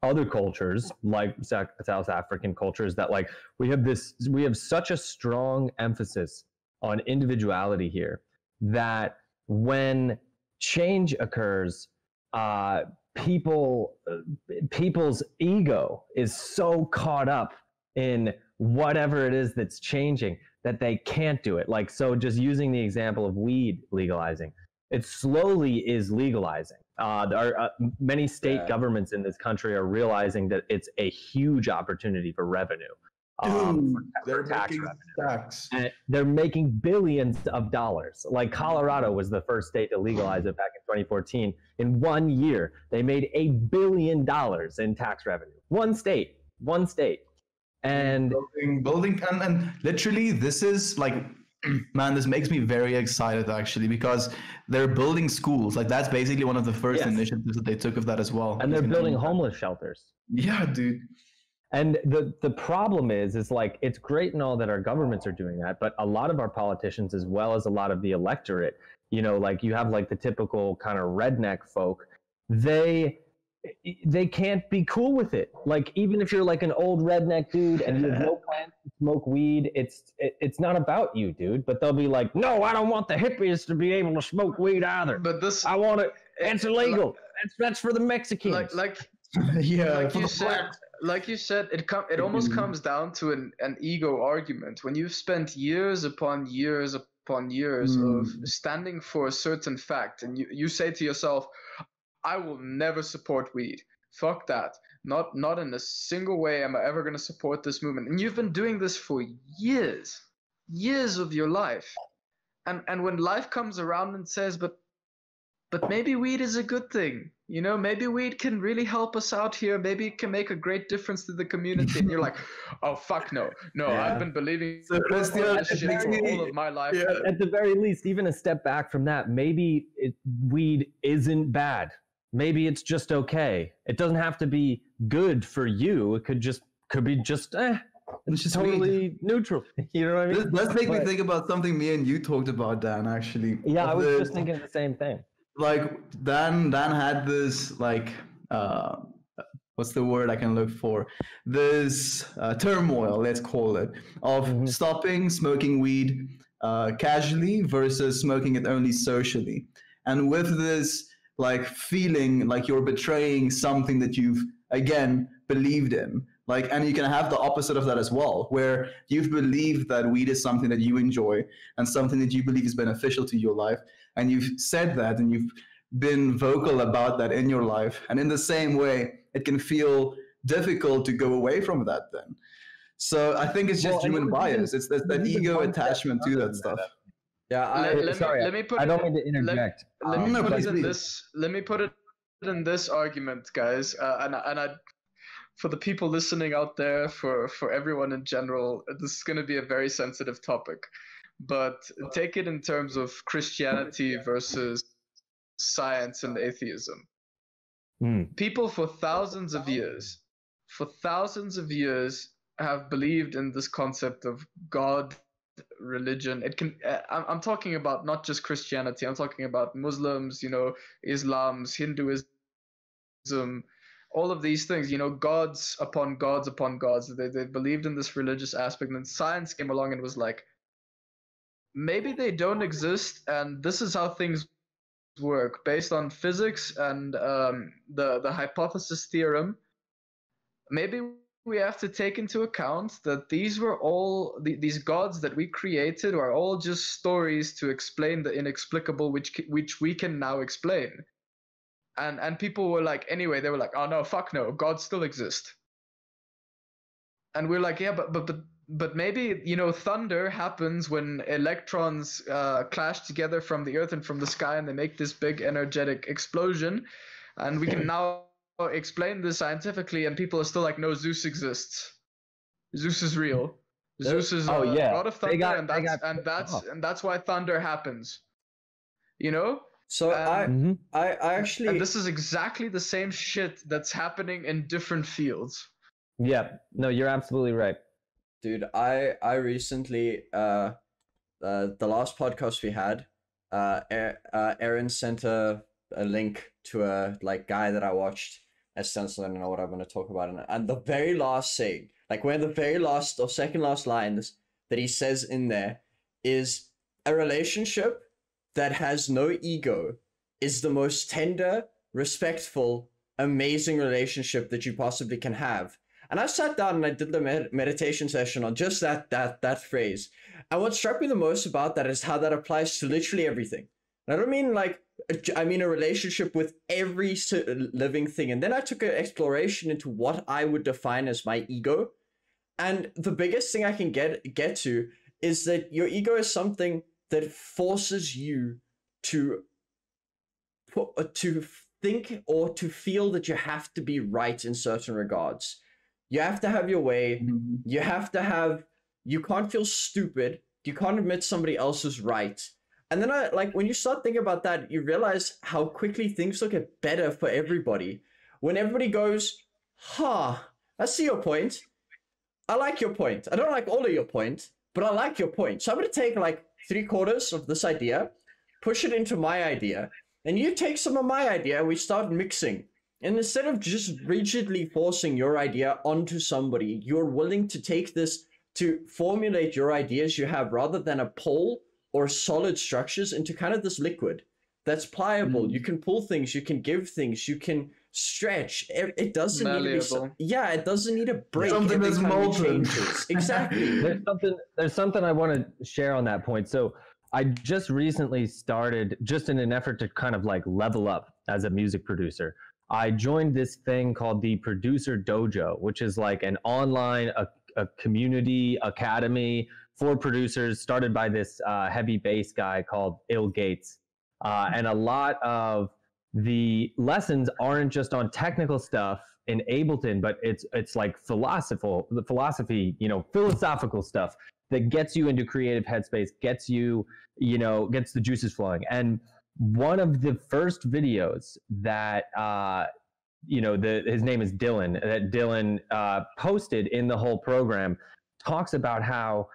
other cultures like South African cultures, that like we have such a strong emphasis on individuality here that when change occurs, people's ego is so caught up in whatever it is that's changing that they can't do it. Like, so just using the example of weed legalizing, it slowly is legalizing. Many state governments in this country are realizing that it's a huge opportunity for revenue. They're making stacks. And they're making billions of dollars. Like Colorado was the first state to legalize it back in 2014. In 1 year, they made $1 billion in tax revenue. One state. And building and literally this is like, man, this makes me very excited actually, because they're building schools. Like that's basically one of the first initiatives that they took of that as well. And they're building homeless shelters. Yeah, dude. And the problem is like, it's great and all that our governments are doing that, but a lot of our politicians, as well as a lot of the electorate, you know, like you have like the typical kind of redneck folk, they can't be cool with it. Like, even if you're like an old redneck dude and you have no plans to smoke weed, it's not about you, dude. But they'll be like, no, I don't want the hippies to be able to smoke weed either. But this, I want it. It's illegal. That's for the Mexicans. Like you said, it almost comes down to an ego argument. When you've spent years upon years upon years of standing for a certain fact, and you say to yourself, I will never support weed. Fuck that. Not in a single way am I ever going to support this movement. And you've been doing this for years of your life. And when life comes around and says, but maybe weed is a good thing. You know, maybe weed can really help us out here. Maybe it can make a great difference to the community. And you're like, oh, fuck no. I've been believing this shit for all of my life. Yeah. At the very least, even a step back from that, maybe weed isn't bad. Maybe it's just okay. It doesn't have to be good for you. It could be just it's just totally neutral. You know what I mean? Let's make me think about something me and you talked about, Dan, actually. Yeah, I was just thinking the same thing. Like Dan had this like what's the word I can look for? This turmoil, let's call it, of stopping smoking weed casually versus smoking it only socially. And with this like feeling like you're betraying something that you've again believed in. Like, and you can have the opposite of that as well, where you've believed that weed is something that you enjoy and something that you believe is beneficial to your life. And you've said that and you've been vocal about that in your life. And in the same way, it can feel difficult to go away from that then. So I think it's just human bias. It's that ego attachment to that stuff. Yeah, let me put I don't mean to interject. Let me put it in this argument, guys. And I, for the people listening out there, for everyone in general, this is going to be a very sensitive topic. But take it in terms of Christianity versus science and atheism. People for thousands of years have believed in this concept of God, religion. It can I'm talking about not just Christianity. I'm talking about Muslims, you know, Islam's, Hinduism, all of these things, you know, gods upon gods upon gods. They believed in this religious aspect, and then science came along and was like, maybe they don't exist, and this is how things work based on physics and the hypothesis theorem. Maybe we have to take into account that these were all these gods that we created are all just stories to explain the inexplicable, which we can now explain. And people were like, anyway, they were like, oh no, fuck no, gods still exist. And we're like, yeah, but maybe, you know, thunder happens when electrons clash together from the earth and from the sky, and they make this big energetic explosion, and we can now explain this scientifically, and people are still like, no, Zeus exists. Zeus is real. Zeus is god of thunder, and that's why thunder happens. You know? So I actually, and this is exactly the same shit that's happening in different fields. Yeah, no, you're absolutely right. Dude, I recently the last podcast we had, Aaron sent a link to a like guy that I watched at Stencil, and I know what I'm going to talk about. And the very last saying, like one of the very last or second last lines that he says in there is, a relationship that has no ego is the most tender, respectful, amazing relationship that you possibly can have. And I sat down and I did the meditation session on just that phrase. And what struck me the most about that is how that applies to literally everything. And I don't mean like, I mean a relationship with every living thing. And then I took an exploration into what I would define as my ego. And the biggest thing I can get to is that your ego is something that forces you to think or to feel that you have to be right in certain regards. You have to have your way. Mhm. You have to have, you can't feel stupid. You can't admit somebody else is right. And then when you start thinking about that, you realize how quickly things will get better for everybody. When everybody goes, I see your point. I like your point. I don't like all of your point, but I like your point. So I'm going to take like 3/4 of this idea, push it into my idea, and you take some of my idea, and we start mixing. And instead of just rigidly forcing your idea onto somebody, you're willing to take this to formulate your ideas you have rather than a pole or solid structures into kind of this liquid that's pliable. You can pull things, you can give things, you can stretch. It doesn't need to be, it doesn't need a break. Something that's molten. Exactly. There's something I want to share on that point. So I just recently started, just in an effort to kind of like level up as a music producer, I joined this thing called the Producer Dojo, which is like an online a community academy for producers started by this heavy bass guy called Il Gates. And a lot of the lessons aren't just on technical stuff in Ableton, but it's like philosophical stuff that gets you into creative headspace, gets the juices flowing. And one of the first videos that his name is Dylan, that Dylan posted in the whole program, talks about how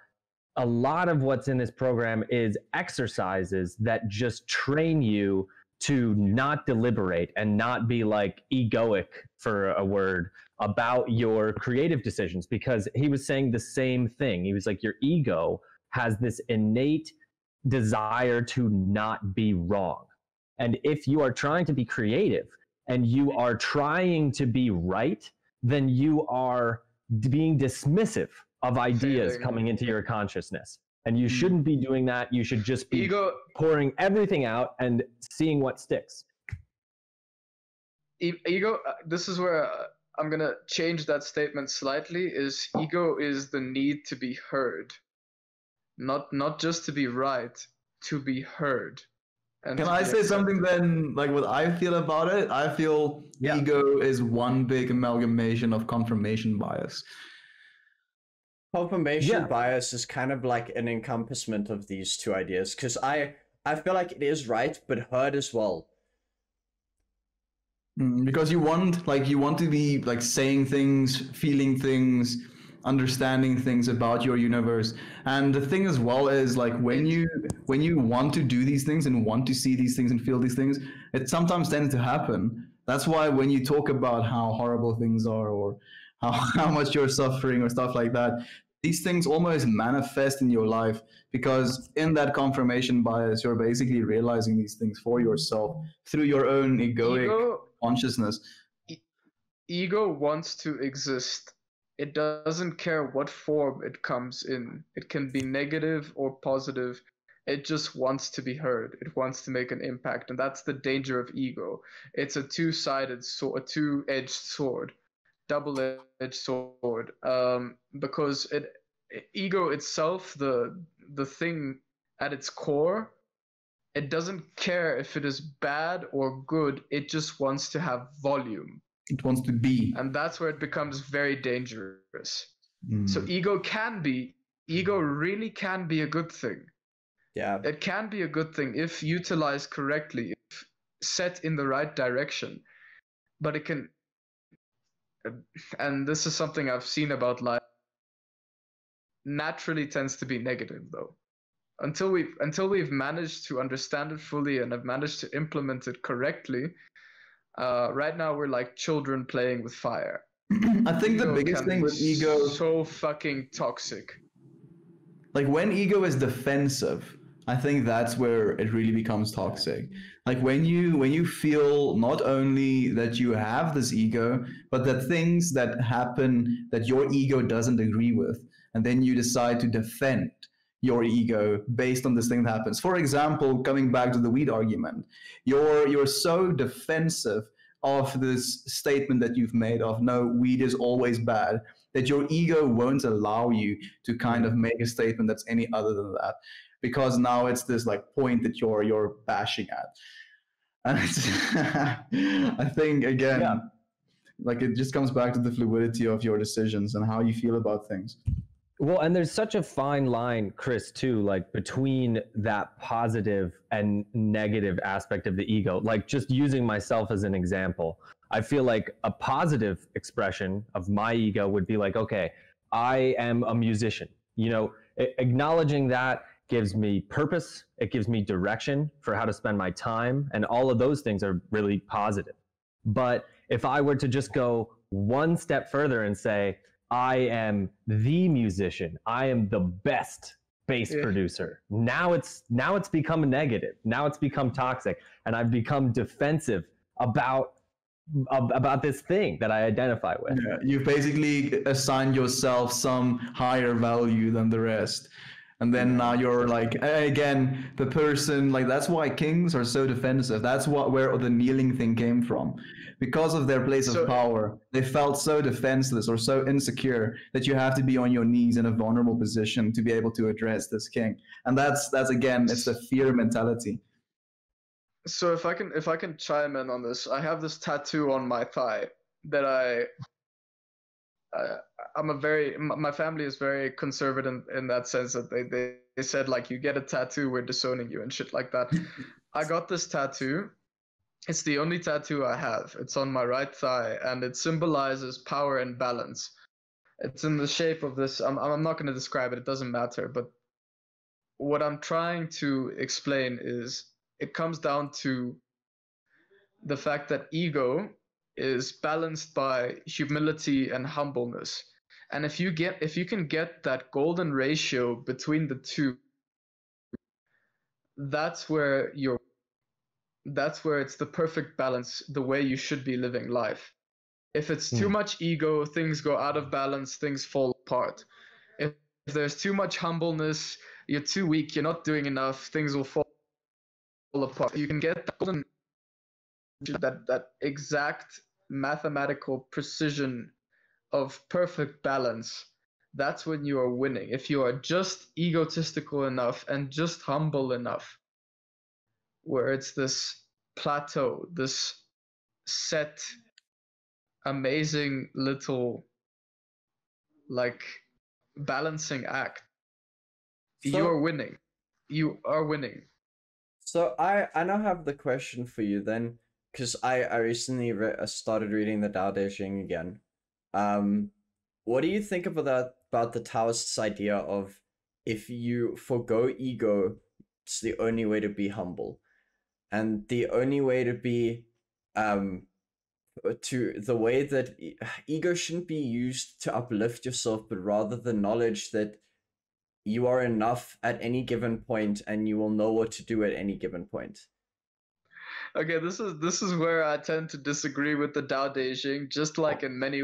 a lot of what's in this program is exercises that just train you to not deliberate and not be like egoic, for a word, about your creative decisions, because he was saying the same thing. He was like, your ego has this innate desire to not be wrong. And if you are trying to be creative and you are trying to be right, then you are being dismissive of ideas coming into your consciousness. And you shouldn't be doing that. You should just be pouring everything out and seeing what sticks. Ego, this is where I'm going to change that statement slightly, is ego is the need to be heard. Not just to be right, to be heard. And can I say something then, like what I feel about it? I feel ego is one big amalgamation of confirmation bias. Confirmation bias is kind of like an encompassment of these two ideas, because I feel like it is right, but heard as well. Because you want to be like saying things, feeling things, understanding things about your universe. And the thing as well is, like, when you want to do these things and want to see these things and feel these things, it sometimes tends to happen. That's why when you talk about how horrible things are, or how much you're suffering or stuff like that, these things almost manifest in your life, because in that confirmation bias, you're basically realizing these things for yourself through your own egoic consciousness. Ego wants to exist. It doesn't care what form it comes in. It can be negative or positive. It just wants to be heard. It wants to make an impact. And that's the danger of ego. It's a two-sided sword, a two-edged sword, double-edged sword. Because ego itself, the thing at its core, it doesn't care if it is bad or good. It just wants to have volume. It wants to be. And that's where it becomes very dangerous. So ego really can be a good thing. Yeah. It can be a good thing if utilized correctly, if set in the right direction. But it can, and this is something I've seen about life, naturally tends to be negative though. until we've managed to understand it fully and have managed to implement it correctly, right now we're like children playing with fire. I think the biggest thing with ego, so fucking toxic. Like when ego is defensive, I think that's where it really becomes toxic. Like when you feel not only that you have this ego, but that things that happen that your ego doesn't agree with, and then you decide to defend your ego based on this thing that happens. For example, coming back to the weed argument, you're so defensive of this statement that you've made of no, weed is always bad, that your ego won't allow you to kind of make a statement that's any other than that, because now it's this like point that you're bashing at. And it's I think again, like it just comes back to the fluidity of your decisions and how you feel about things. Well, and there's such a fine line, Chris, too, like between that positive and negative aspect of the ego. Like just using myself as an example, I feel like a positive expression of my ego would be like, okay, I am a musician. You know, acknowledging that gives me purpose. It gives me direction for how to spend my time. And all of those things are really positive. But if I were to just go one step further and say, I am the musician, I am the best bass producer. Now it's become a negative. Now it's become toxic. And I've become defensive about this thing that I identify with. Yeah, you've basically assigned yourself some higher value than the rest. And then now you're like, again, the person, like that's why kings are so defensive. That's where the kneeling thing came from. Because of their place of power, they felt so defenseless or so insecure that you have to be on your knees in a vulnerable position to be able to address this king. And that's again, it's the fear mentality. So if I can chime in on this, I have this tattoo on my thigh that my family is very conservative in that sense that they said like, you get a tattoo, we're disowning you and shit like that. I got this tattoo. It's the only tattoo I have. It's on my right thigh and it symbolizes power and balance. It's in the shape of this. I'm not going to describe it. It doesn't matter. But what I'm trying to explain is it comes down to the fact that ego is balanced by humility and humbleness. And if you can get that golden ratio between the two, that's where it's the perfect balance, the way you should be living life. If it's too much ego, things go out of balance, things fall apart. If there's too much humbleness, you're too weak, you're not doing enough, things will fall apart. You can get that exact mathematical precision of perfect balance. That's when you are winning. If you are just egotistical enough and just humble enough, where it's this plateau, this set, amazing little like balancing act, you're winning. You are winning. So I now have the question for you then, because I recently started reading the Tao Te Ching again. What do you think about the Taoists' idea of if you forgo ego, it's the only way to be humble, and the only way to be to the way that ego shouldn't be used to uplift yourself, but rather the knowledge that you are enough at any given point and you will know what to do at any given point. Okay, this is where I tend to disagree with the Tao Te Ching, just like in many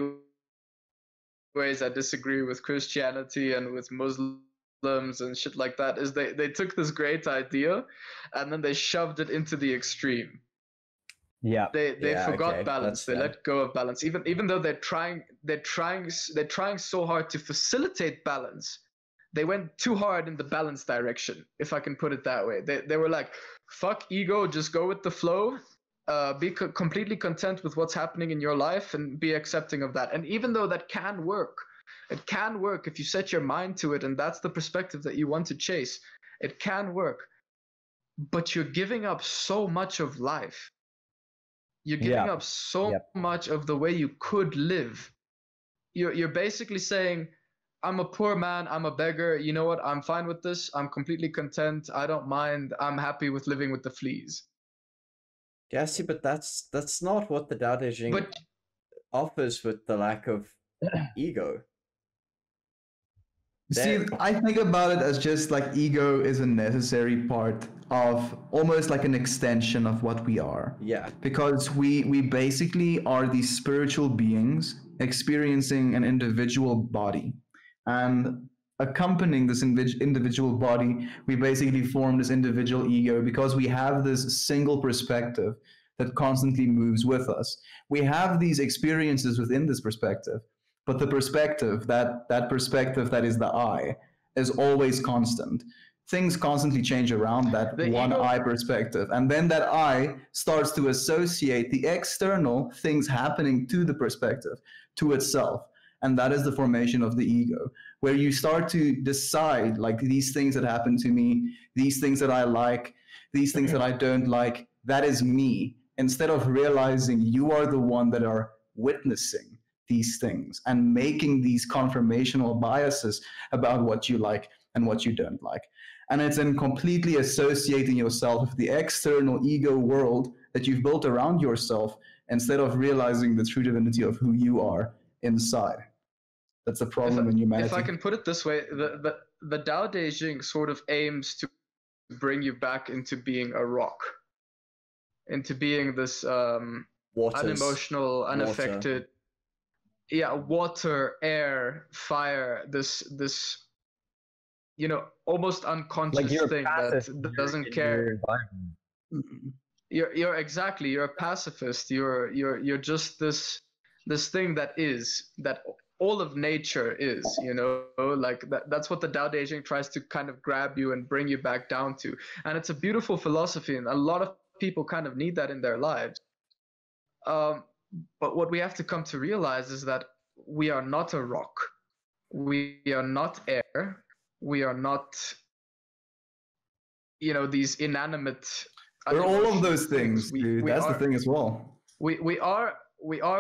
ways I disagree with Christianity and with Muslims and shit like that, is they took this great idea and then they shoved it into the extreme. Yeah. They forgot balance. They let go of balance. Even though they're trying so hard to facilitate balance, they went too hard in the balance direction, if I can put it that way. They were like, fuck ego, just go with the flow, be completely content with what's happening in your life and be accepting of that. And even though that can work, it can work if you set your mind to it and that's the perspective that you want to chase. It can work, but you're giving up so much of life. You're giving up so much of the way you could live. You're basically saying, I'm a poor man, I'm a beggar. You know what? I'm fine with this. I'm completely content. I don't mind. I'm happy with living with the fleas. Yeah, see, but that's not what the Tao Te Ching But offers with the lack of ego. See, I think about it as just like ego is a necessary part of almost like an extension of what we are. Yeah. Because we basically are these spiritual beings experiencing an individual body. And accompanying this individual body, we basically form this individual ego because we have this single perspective that constantly moves with us. We have these experiences within this perspective. But the perspective, that perspective that is the I, is always constant. Things constantly change around that one I perspective. And then that I starts to associate the external things happening to the perspective, to itself. And that is the formation of the ego, where you start to decide, like, these things that happen to me, these things that I like, these things that I don't like, that is me. Instead of realizing you are the one that are witnessing these things and making these confirmational biases about what you like and what you don't like. And it's in completely associating yourself with the external ego world that you've built around yourself instead of realizing the true divinity of who you are inside. That's the problem in humanity. If I can put it this way, the Tao Te Ching sort of aims to bring you back into being a rock, into being this unemotional, unaffected, water, air, fire, this almost unconscious thing that doesn't care. You're exactly, you're a pacifist. You're just this thing that all of nature is, like that's what the Tao Te Ching tries to kind of grab you and bring you back down to. And it's a beautiful philosophy, and a lot of people kind of need that in their lives. But what we have to come to realize is that we are not a rock. We are not air. We are not, these inanimate. We're all of those things, dude. That's the thing as well. We are,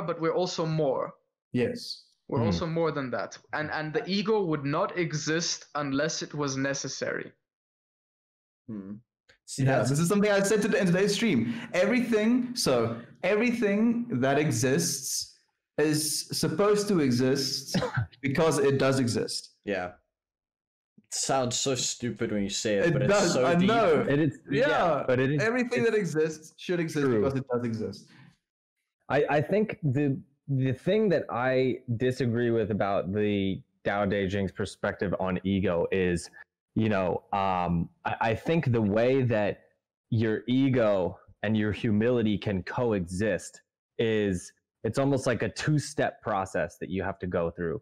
but we're also more. Yes. We're also more than that. And the ego would not exist unless it was necessary. See, this is something I said in today's stream. Everything that exists is supposed to exist because it does exist. Yeah. It sounds so stupid when you say it, but does. It's so I deep. know. It is, but it is. Everything that exists should exist because it does exist. I think the thing that I disagree with about the Tao Te Ching's perspective on ego is, I think the way that your ego and your humility can coexist is it's almost like a two-step process that you have to go through.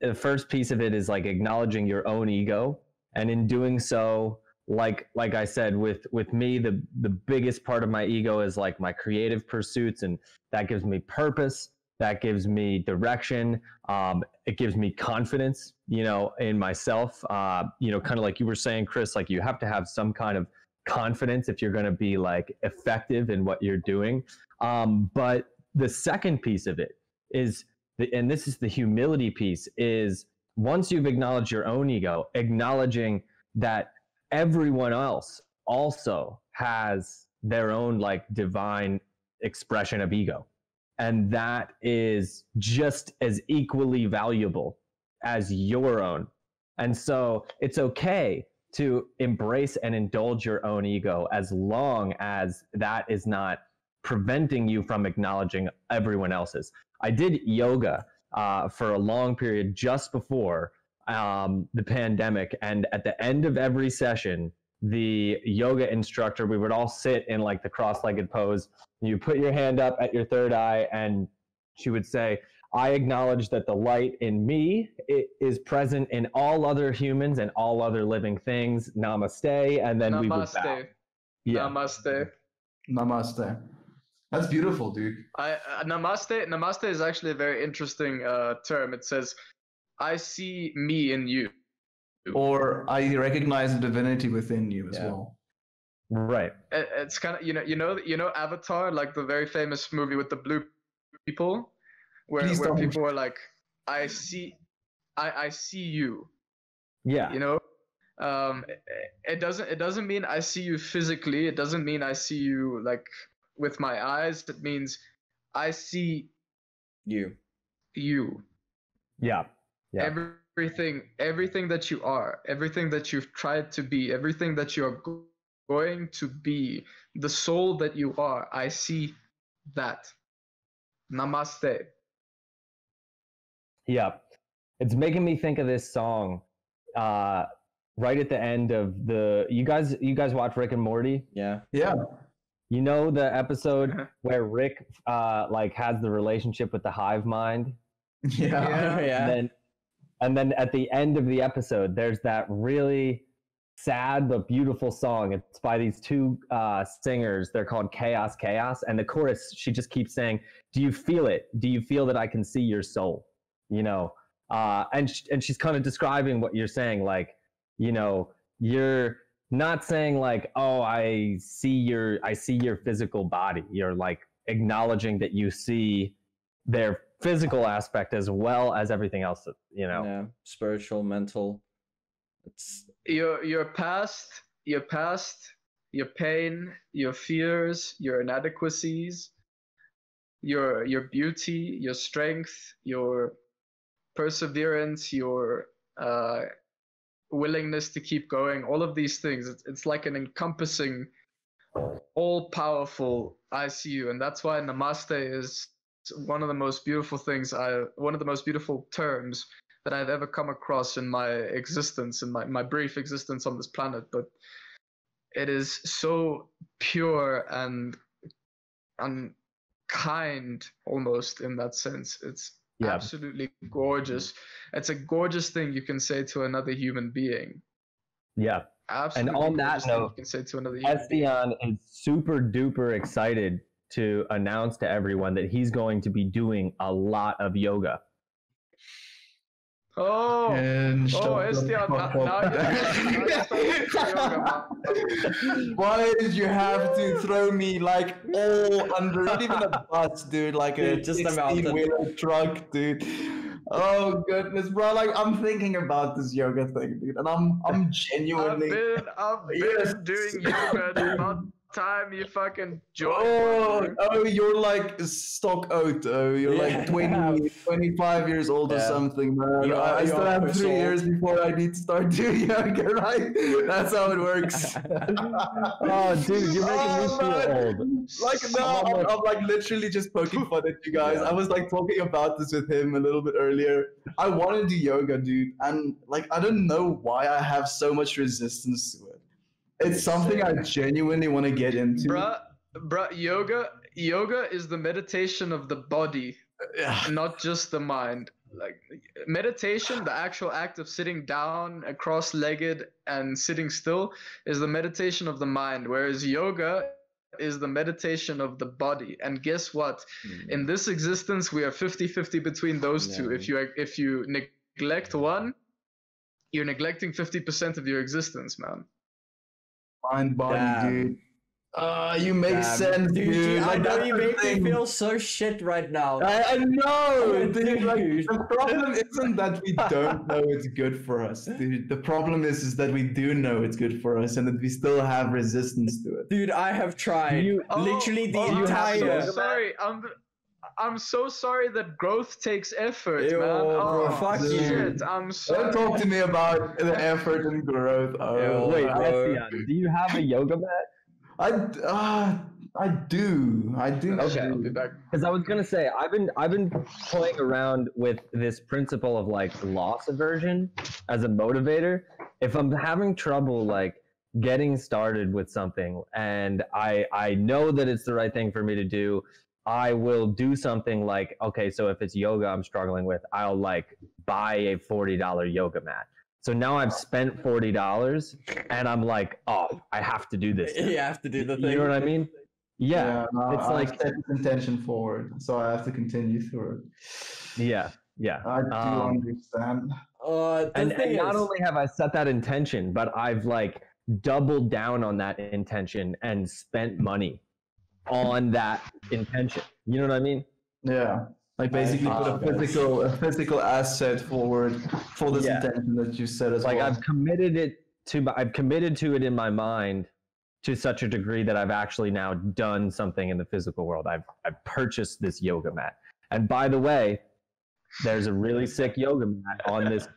The first piece of it is like acknowledging your own ego, and in doing so, like I said, with me, the biggest part of my ego is like my creative pursuits, and that gives me purpose, that gives me direction, it gives me confidence, in myself, kind of like you were saying, Chris, like you have to have some kind of confidence if you're going to be like effective in what you're doing. But the second piece of it is, and this is the humility piece, is once you've acknowledged your own ego, acknowledging that everyone else also has their own like divine expression of ego. And that is just as equally valuable as your own. And so it's okay to embrace and indulge your own ego as long as that is not preventing you from acknowledging everyone else's. I did yoga for a long period just before the pandemic. And at the end of every session, the yoga instructor, we would all sit in like the cross-legged pose. You put your hand up at your third eye, and she would say, I acknowledge that the light in me is present in all other humans and all other living things. Namaste. And then we would bow. Yeah. Namaste. Namaste. That's beautiful, dude. Namaste is actually a very interesting term. It says, I see me in you. Or I recognize the divinity within you as well. Right. It's kind of, you know Avatar, like the very famous movie with the blue people, where people are like, I see I see you. Yeah. You know, it doesn't mean I see you physically. It doesn't mean I see you like with my eyes. It means I see You. you. Yeah. Yeah. Everything that you are, everything that you've tried to be, everything that you're going to be, the soul that you are, I see that. Namaste. Yeah. It's making me think of this song right at the end of the you guys watch Rick and Morty? Yeah. Yeah. You know the episode where Rick like has the relationship with the hive mind? Yeah. Yeah. And then at the end of the episode, there's that really sad but beautiful song. It's by these two singers. They're called Chaos Chaos. And the chorus, she just keeps saying, "Do you feel it? Do you feel that I can see your soul?" You know, and she's kind of describing what you're saying. Like, you know, you're not saying like, "Oh, I see your physical body." You're like acknowledging that you see their physical aspect as well as everything else, you know. Yeah. Spiritual, mental. It's Your past, your pain, your fears, your inadequacies, your beauty, your strength, your perseverance, your willingness to keep going, all of these things. It's like an encompassing, all-powerful ICU, and that's why Namaste is one of the most beautiful terms that I've ever come across in my existence, in my brief existence on this planet. But it is so pure and kind, almost, in that sense. It's absolutely gorgeous. It's a gorgeous thing you can say to another human being. Yeah. Absolutely. And on that note, you can say to another human being. Estiaan is super duper excited to announce to everyone that he's going to be doing a lot of yoga. Estiaan, why did you have to throw me like all under, not even a bus, dude, like a just a 16-wheeler truck, dude. Oh goodness, bro! Like I'm thinking about this yoga thing, dude, and I'm genuinely. I've been doing yoga. It's not time you fucking join. You're like stock out. You're like 20, 25 years old or something, man. I still have 3 years before I need to start doing yoga, right? That's how it works. Oh, dude, you're making me feel old. Like, no, I'm like literally just poking fun at you guys. I was like talking about this with him a little bit earlier. I want to do yoga, dude, and like I don't know why I have so much resistance to it. It's something I genuinely want to get into. Bruh, yoga is the meditation of the body, not just the mind. Like meditation, the actual act of sitting down, cross-legged and sitting still, is the meditation of the mind, whereas yoga is the meditation of the body. And guess what? In this existence, we are 50-50 between those two. If you neglect one, you're neglecting 50% of your existence, man. Mind body, dude. You make sense, dude. I know you make me feel so shit right now. I know, dude. Like, the problem isn't that we don't know it's good for us, dude. The problem is that we do know it's good for us, and that we still have resistance to it. Dude, I have tried literally the entire. I'm so sorry. I'm so sorry that growth takes effort, Ew, man. bro, fuck shit. I'm sorry. Don't talk to me about the effort and growth. Wait, Estiaan, do you have a yoga mat? I do. Okay, I'll be back. Because I was gonna say I've been playing around with this principle of like loss aversion as a motivator. If I'm having trouble like getting started with something and I know that it's the right thing for me to do, I will do something like, okay, so if it's yoga I'm struggling with, I'll like buy a $40 yoga mat. So now I've spent $40 and I'm like, oh, I have to do this now. You have to do the thing. You know what I mean? Yeah. It's like set intention forward, so I have to continue through it. Yeah. I do understand. And not only have I set that intention, but I've like doubled down on that intention and spent money on that intention. You know what I mean? Yeah. Like basically put a physical asset forward for this intention that you said as like well. I've committed to it in my mind to such a degree that I've actually now done something in the physical world. I've purchased this yoga mat. And by the way, there's a really sick yoga mat on this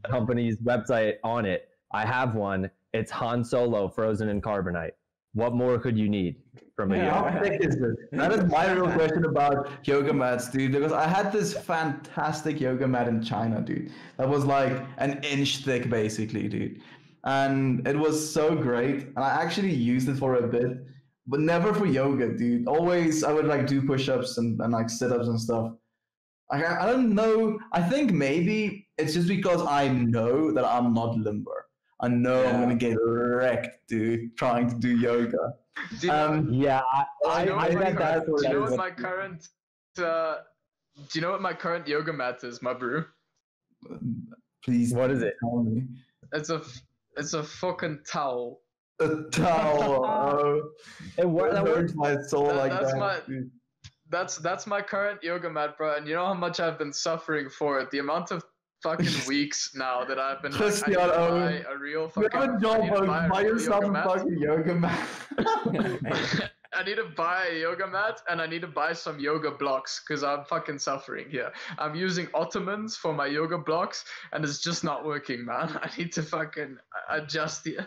company's website on it. I have one. It's Han Solo frozen in carbonite. What more could you need from a yoga How mat? thick is this? That is my real question about yoga mats, dude. Because I had this fantastic yoga mat in China, dude. That was like an inch thick, basically, dude. And it was so great. And I actually used it for a bit, but never for yoga, dude. Always, I would like do push-ups and like sit-ups and stuff. I don't know. I think maybe it's just because I know that I'm not limber. I know I'm gonna get wrecked, dude, trying to do yoga. Do you know, Yeah, I bet that's do you know what what my current do you know what my current yoga mat is, my brew? Please, What is it? tell me. It's a fucking towel. A towel. Oh, It that hurts my soul like That's that. my- That's my current yoga mat, bro. And you know how much I've been suffering for it. The amount of fucking weeks now that I've been like, I need to buy a real You fucking. have a job, I need to buy buy real yourself yoga a mat. fucking yoga mat. I need to buy a yoga mat and I need to buy some yoga blocks because I'm fucking suffering here. I'm using ottomans for my yoga blocks and it's just not working, man. I need to fucking adjust it.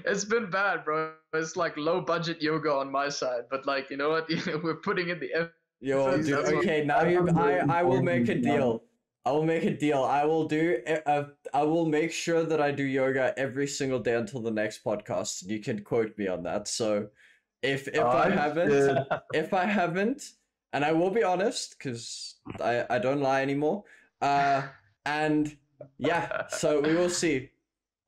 It's been bad, bro. It's like low budget yoga on my side, but like, you know what? We're putting in the effort. Yo, dude. Okay, now I will make a deal. I will make a deal. I will make sure that I do yoga every single day until the next podcast. You can quote me on that. So if I haven't, and I will be honest, because I don't lie anymore. And yeah, so we will see.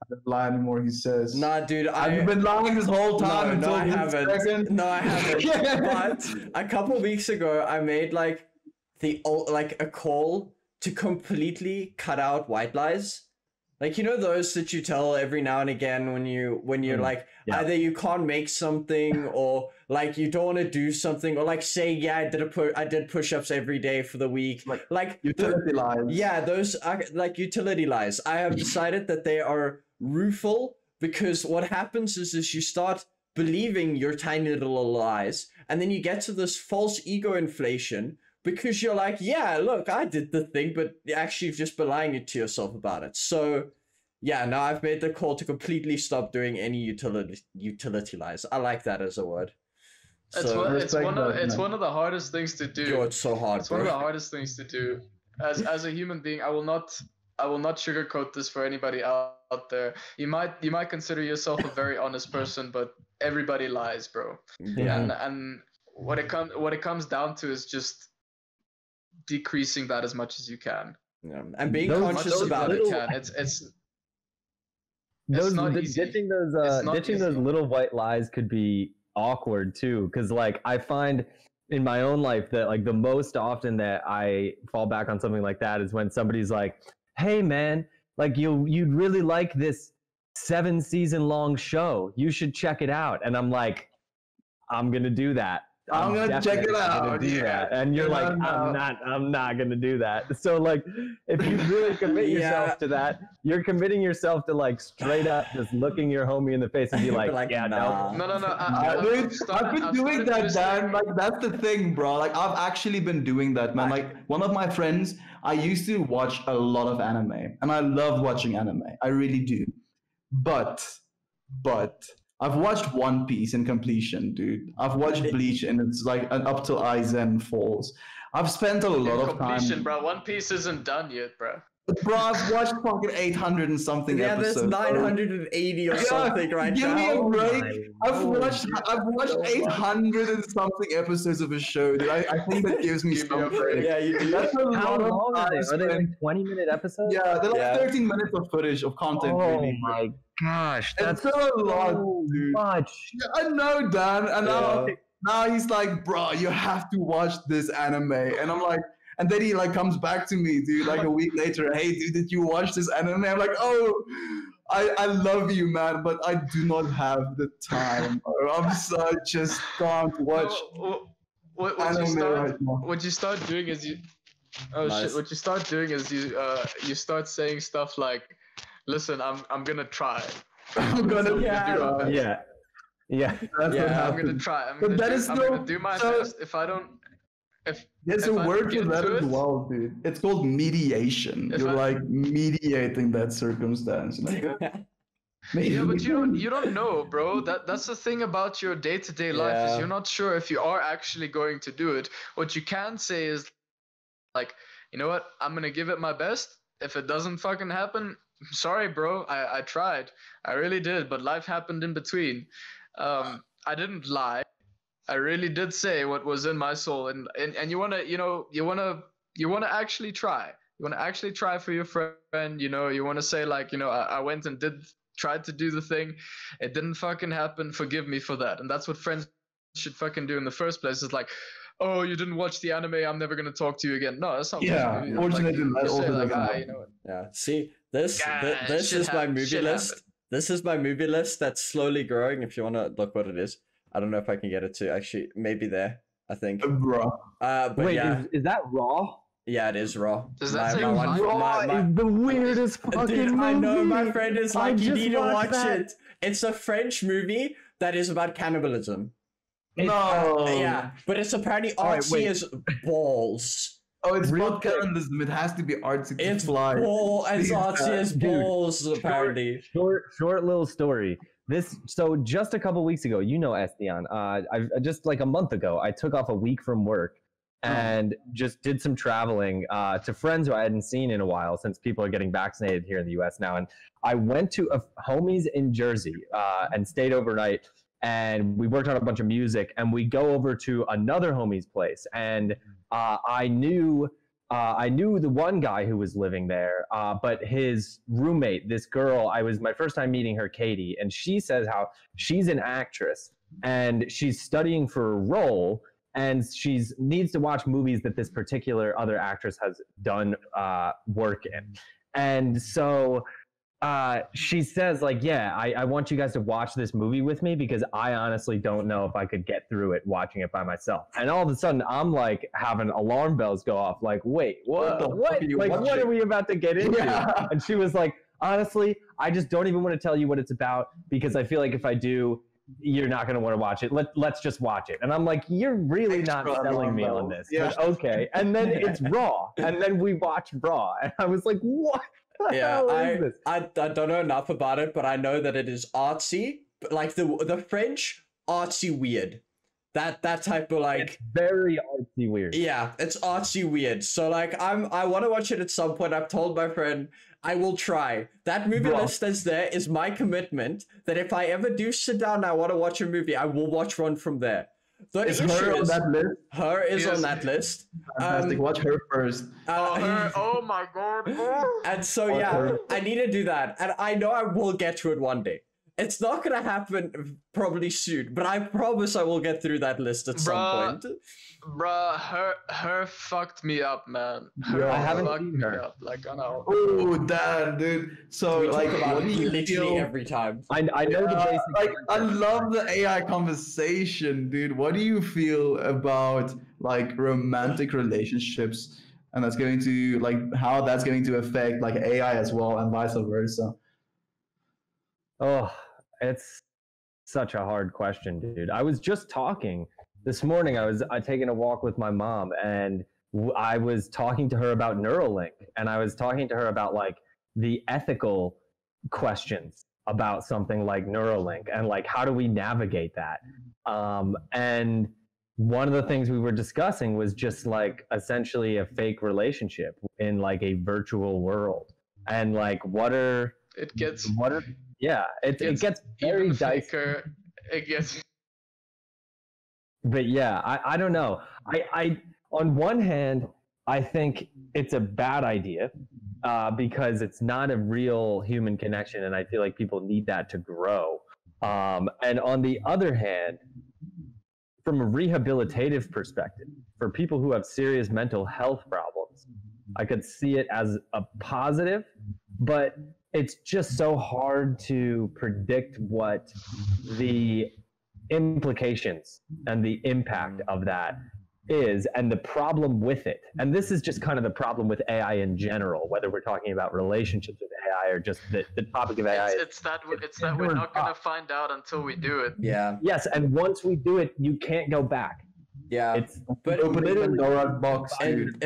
I don't lie anymore, he says. Nah, dude, I've been lying this whole time no, until I this haven't. second. No, I haven't. But a couple weeks ago, I made like a call to completely cut out white lies. Like, you know those that you tell every now and again when you're like, either you can't make something or like you don't want to do something, or like say, yeah, I did push-ups every day for the week. Like utility lies. Yeah, those are like utility lies. I have decided that they are rueful because what happens is you start believing your tiny little lies and then you get to this false ego inflation because you're like, yeah, look, I did the thing, but actually you've just been lying it to yourself about it. So yeah, now I've made the call to completely stop doing any utility lies. I like that as a word. It's one of the hardest things to do. Yo, it's so hard. It's one of the hardest things to do. As a human being, I will not sugarcoat this for anybody out there. You might consider yourself a very honest person, but everybody lies, bro. Yeah. And what it comes down to is just decreasing that as much as you can. Yeah. And being conscious about it. It's not easy. Ditching those little white lies could be awkward too, because like I find in my own life that like the most often that I fall back on something like that is when somebody's like, hey man, like you'd really like this 7-season long show, you should check it out. And I'm like, I'm gonna do that. I'm gonna check it out. That. And you're like, I'm not gonna do that. So like, if you really commit yourself to that, you're committing yourself to like straight up just looking your homie in the face and be like, yeah, nah. No. I've been doing that, Dan. Like that's the thing, bro. Like I've actually been doing that, man. Like one of my friends, I used to watch a lot of anime, and I love watching anime. I really do. But I've watched One Piece in completion, dude. I've watched Bleach, and it's like up till Aizen Falls. I've spent a lot of time. Bro. One Piece isn't done yet, bro. Bro, I've watched fucking 800 and something episodes. Yeah, there's 980 or something right now. Give me a break. I've watched 800 and something episodes of a show, dude. I think that gives me some break. Yeah, that's a lot of long time. are they like 20-minute episodes? Yeah, they're like 13 minutes of footage of content. Oh really. my gosh, that's still a lot, dude. much. Yeah, I know, Dan. And now he's like, bro, you have to watch this anime. And I'm like, and then he like comes back to me, dude, like a week later. Hey, dude, did you watch this anime? I'm like, oh, I love you, man, but I do not have the time. I just can't watch What you start doing is Oh Nice. shit! What you start doing is you start saying stuff like, "Listen, I'm gonna try. I'm gonna do Yeah. my best. Yeah. Yeah. That's what Yeah, I'm happened. gonna try. But that is I'm no- gonna do my so- best. If I don't, if There's if a I word don't for get that into as it- well, dude. It's called mediation. If You're I- like mediating that circumstance. Like, Yeah, but you don't know, bro. That's the thing about your day-to-day life is Yeah. you're not sure if you are actually going to do it. What you can say is like, you know what? I'm gonna give it my best. If it doesn't fucking happen, sorry, bro. I tried. I really did, but life happened in between. I didn't lie. I really did say what was in my soul, and you wanna, you wanna actually try. You wanna actually try for your friend. You wanna say like, I went and tried to do the thing. It didn't fucking happen. Forgive me for that. And that's what friends should fucking do in the first place. It's like, oh, you didn't watch the anime, I'm never gonna talk to you again. No, that's not Yeah, what you do. fortunately, that you say also like, doesn't happen. you know what? Yeah. See, this Yeah, this shit is my happen- movie shit list. happen. This is my movie list that's slowly growing. If you want to look what it is, I don't know if I can get it to actually maybe there. I think. Bro. But Wait, yeah, is that Raw? yeah, it is Raw. Does that say my life? one- Raw is the weirdest fucking Dude, movie. I know my friend is I like, you just need to watched watch that. it. It's a French movie that is about cannibalism. No. Yeah, but it's apparently Alright, artsy wait. as balls. Oh, it's Real about quick. cannibalism. It has to be artsy to It's fly. as artsy as Dude, balls, apparently. Short little story. So just a couple weeks ago, Estiaan, I just like a month ago, I took off a week from work and just did some traveling to friends who I hadn't seen in a while since people are getting vaccinated here in the US now. And I went to a homies in Jersey and stayed overnight, and we worked on a bunch of music, and we go over to another homie's place, and I knew the one guy who was living there, but his roommate, this girl, my first time meeting her, Katie, and she says how she's an actress and she's studying for a role, and she needs to watch movies that this particular other actress has done work in. And so she says like, yeah, I want you guys to watch this movie with me because I honestly don't know if I could get through it watching it by myself. And all of a sudden I'm like having alarm bells go off like, wait, what are you like what watching? are we about to get into? Yeah. And she was like, honestly, I just don't even want to tell you what it's about because I feel like if I do, you're not going to want to watch it. Let's just watch it. And I'm like, you're really not Extra selling me alarm on bells. this. Yeah. But okay. And then it's Raw. And then we watch Raw. And I was like, what the Yeah, hell is this? I don't know enough about it, but I know that it is artsy, but like the French artsy weird. That type of like, It's very artsy weird. yeah, it's artsy weird. So like I want to watch it at some point. I've told my friend I will try. That movie Bro. list that's there is my commitment that if I ever do sit down and I want to watch a movie, I will watch one from there. The Is issue her on is, that list? her is Yes. on that list. Fantastic. Watch her first. Oh my god. And so yeah, I need to do that, and I know I will get to it one day. It's not gonna happen probably soon, but I promise I will get through that list at some Bruh. point. Bruh, her fucked me up, man. Her Yo. I haven't fucked seen me her. up. Like, I know. Oh, damn, dude. So, We like, talk about what do it you literally feel? every time. I know the basic. Like, I concept. love the AI conversation, dude. What do you feel about like romantic relationships, and that's going to like how that's going to affect like AI as well, and vice versa? Oh, it's such a hard question, dude. I was just talking this morning. I taking a walk with my mom, and I was talking to her about Neuralink, and I was talking to her about like the ethical questions about something like Neuralink, and like how do we navigate that? And one of the things we were discussing was just like essentially a fake relationship in like a virtual world, and like It gets it gets very even dicey. faker. It gets But yeah, I don't know. I on one hand, I think it's a bad idea because it's not a real human connection, and I feel like people need that to grow. And on the other hand, from a rehabilitative perspective, for people who have serious mental health problems, I could see it as a positive, but it's just so hard to predict what the implications and the impact of that is, and the problem with it, and this is just kind of the problem with AI in general, whether we're talking about relationships with AI or just the topic of AI. It's that we're not gonna find out until we do it. Yeah. Yes, and once we do it, you can't go back. Yeah. It's but opening Pandora's box, and dude.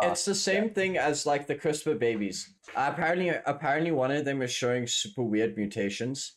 it's the same thing as like the CRISPR babies. Apparently one of them is showing super weird mutations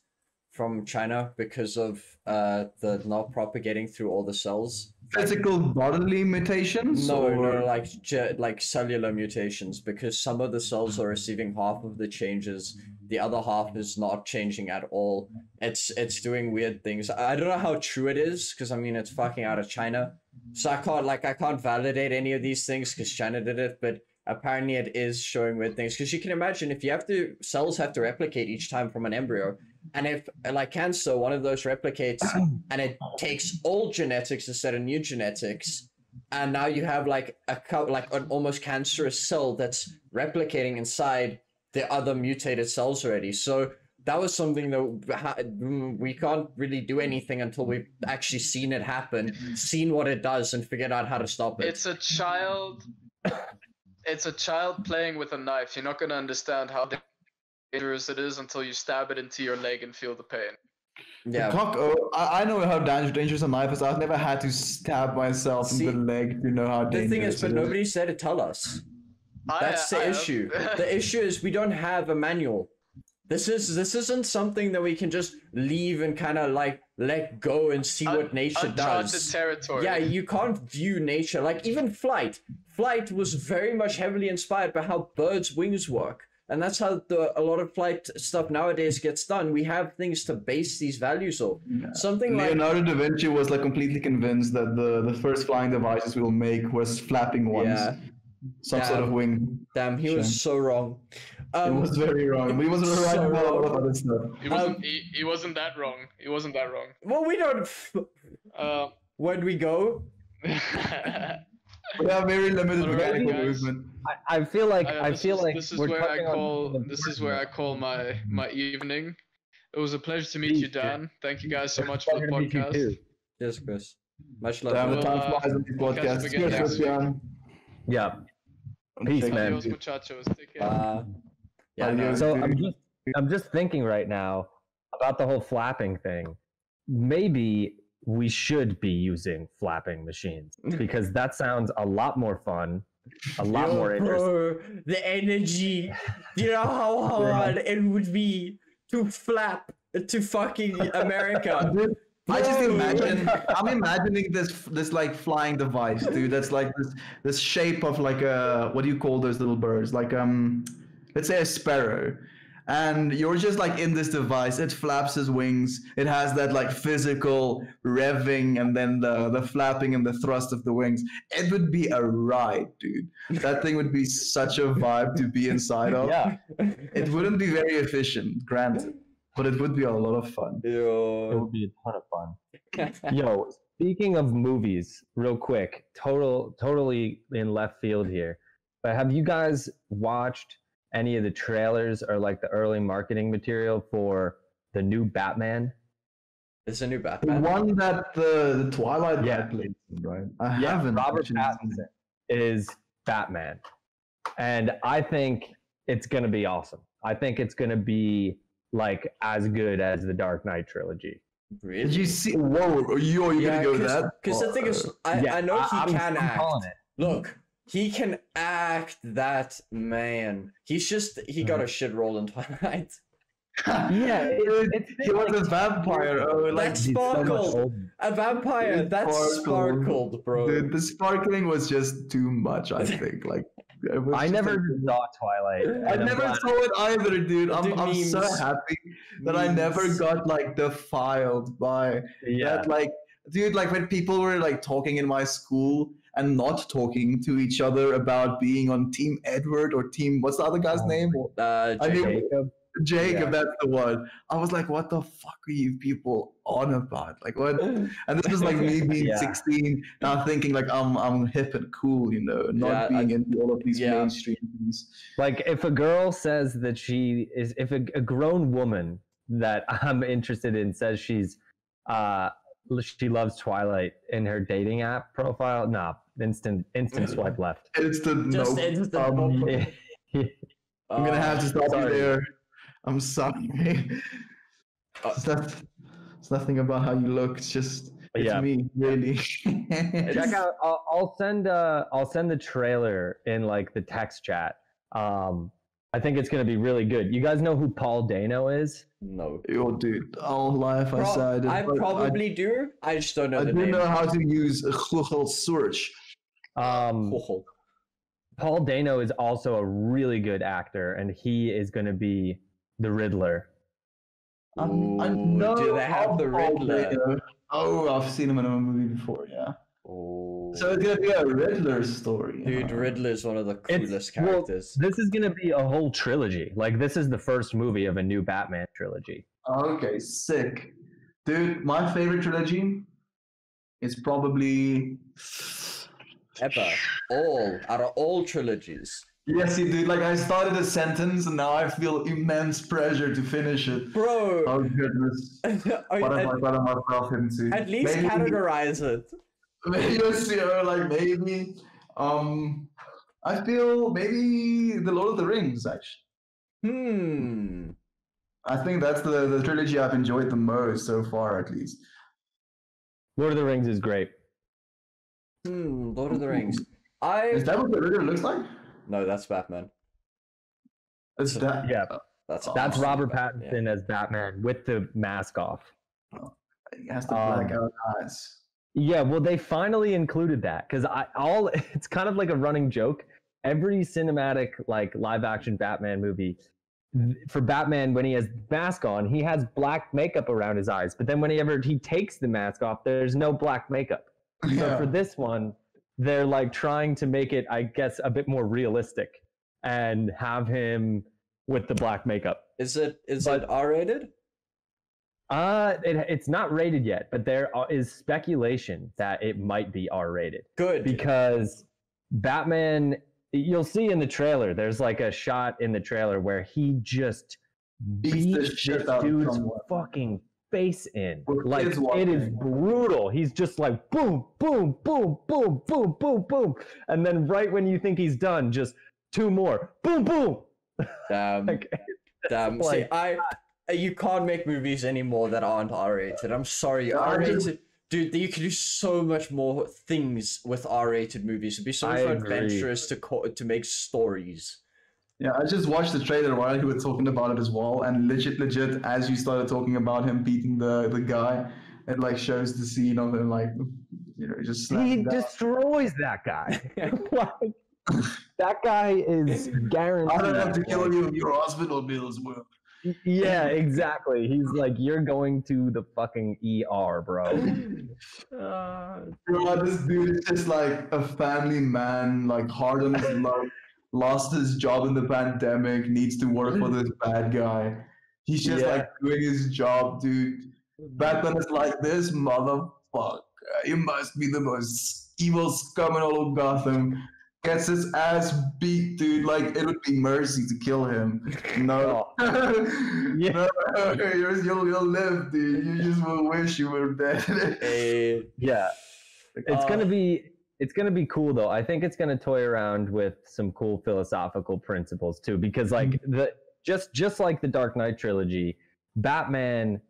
from China because of the not propagating through all the cells. Physical bodily mutations? No, or... like cellular mutations, because some of the cells are receiving half of the changes, the other half is not changing at all. It's doing weird things. I don't know how true it is, because I mean it's fucking out of China, so I can't validate any of these things because China did it, but apparently it is showing weird things. Because you can imagine if cells have to replicate each time from an embryo. And if, like cancer, one of those replicates and it takes old genetics instead of new genetics, and now you have like an almost cancerous cell that's replicating inside the other mutated cells already. So that was something that we can't really do anything until we've actually seen it happen, seen what it does, and figured out how to stop it. It's a child. It's a child playing with a knife. You're not gonna understand how dangerous it is until you stab it into your leg and feel the pain. Yeah. I know how dangerous a knife is. I've never had to stab myself in the leg to know how dangerous it is. The thing is, but nobody's there to tell us. That's the issue. The issue is we don't have a manual. This isn't something that we can just leave and kind of like let go and see what nature does. Uncharted territory. Yeah, you can't view nature. Like even flight. Flight was very much heavily inspired by how birds' wings work. And that's how a lot of flight stuff nowadays gets done. We have things to base these values off. Yeah. Something Leonardo da Vinci was like completely convinced that the first flying devices we'll make was flapping ones. Yeah. Some sort of wing. Damn, he was so wrong. He was very wrong. He was right about a lot of other stuff. He wasn't that wrong. He wasn't that wrong. Well, we don't. Where'd we go? We have very limited mechanical movement. I feel like this is where I call my evening. It was a pleasure to meet you, Dan. Thank you guys so much for the podcast. Yes, Chris. Much love. Damn, the time flies on these podcasts. Cheers, Estiaan. Yeah. Peace, man. Adios, muchachos. Take care. Yeah. So I'm just thinking right now about the whole flapping thing. Maybe we should be using flapping machines because that sounds a lot more fun, a lot more interesting. Bro, the energy. Do you know how hard it would be to flap to fucking America? I just imagine. I'm imagining this like flying device, dude. That's like this shape of like a, what do you call those little birds? Like let's say a sparrow. And you're just like in this device. It flaps its wings. It has that like physical revving and then the flapping and the thrust of the wings. It would be a ride, dude. That thing would be such a vibe to be inside of. Yeah. It wouldn't be very efficient, granted, but it would be a lot of fun. It would be a ton of fun. Yo, speaking of movies, real quick, totally in left field here, but have you guys watched any of the trailers or like the early marketing material for the new Batman? It's a new Batman. The one that the Twilight guy played, right? I haven't. Robert Pattinson is Batman, and I think it's gonna be awesome. I think it's gonna be like as good as the Dark Knight trilogy. Really? Did you see? Whoa, you're gonna go with that? Because the thing is, I know he can act. Look. He can act, that man. He got a shit role in Twilight. Yeah, he was a vampire. That sparkled. A vampire. That sparkled, bro. Dude, the sparkling was just too much, I think. Like, I never saw Twilight. I never saw it either, dude. I'm so happy that I never got like defiled by that. Like, dude, like when people were like talking in my school and not talking to each other about being on Team Edward or Team, what's the other guy's name? Jacob, that's the one. I was like, what the fuck are you people on about? Like, what? And this was like me being 16, now thinking like I'm hip and cool, you know, not being into all of these mainstream things. Like, if a girl says that if a grown woman that I'm interested in says she's she loves Twilight in her dating app profile. Nah, instant swipe left. Instant Just nope. instant I'm gonna have to stop you there. I'm sorry. It's nothing about how you look. It's me, really. Check out. I'll send the trailer in like the text chat. I think it's gonna be really good. You guys know who Paul Dano is? No. Yo, dude, I'll laugh aside. I probably do. I just don't know the name. I do know how to use Google search. Paul Dano is also a really good actor, and he is going to be the Riddler. I know do they have the Riddler? Oh, I've seen him in a movie before, yeah. Oh. So it's going to be a Riddler story. Dude, Riddler is one of the coolest characters. Well, this is going to be a whole trilogy. Like, this is the first movie of a new Batman trilogy. Okay, sick. Dude, my favorite trilogy is probably... out of all trilogies. Yes, you did. Like, I started a sentence and now I feel immense pressure to finish it. Bro! Oh, goodness. What am I got myself into? At least categorize it. Maybe, maybe. I feel maybe The Lord of the Rings, actually. I think that's the trilogy I've enjoyed the most so far, at least. Lord of the Rings is great. Lord of the Rings. Is that what the Riddler looks like? No, that's Batman. Is that? Yeah. That's Robert Pattinson as Batman with the mask off. He has the blackout eyes. Yeah, well, they finally included that because it's kind of like a running joke. Every cinematic, like live action Batman movie, for Batman, when he has mask on, he has black makeup around his eyes. But then whenever he takes the mask off, there's no black makeup. So for this one, they're like trying to make it, I guess, a bit more realistic and have him with the black makeup. Is it R-rated? It's not rated yet, but there is speculation that it might be R-rated. Good. Because Batman, you'll see in the trailer, there's like a shot in the trailer where he just beats this dude's fucking face in. Like, it is brutal. He's just like boom, boom, boom, boom, boom, boom, boom. And then right when you think he's done, just two more. Boom, boom. Damn. Damn. See, you can't make movies anymore that aren't R-rated. I'm sorry. R-rated. Dude, you can do so much more things with R-rated movies. It'd be so much more adventurous to make stories. Yeah, I just watched the trailer while you were talking about it as well, and legit, as you started talking about him beating the guy, it like shows the scene of him like, just he destroys that guy. That guy is guaranteed. I don't have to kill you with your hospital bills, Will. Yeah, exactly. He's like, you're going to the fucking ER, bro. Bro, this dude is just like a family man, like hard on his luck, lost his job in the pandemic, needs to work for this bad guy. He's just like doing his job, dude. Batman is like, this motherfucker, you must be the most evil scum in all of Gotham. Gets his ass beat, dude. Like, it would be mercy to kill him. No. No, you'll live, dude. You just will wish you were dead. Yeah. It's gonna be cool though. I think it's gonna toy around with some cool philosophical principles too. Because like just like the Dark Knight trilogy, Batman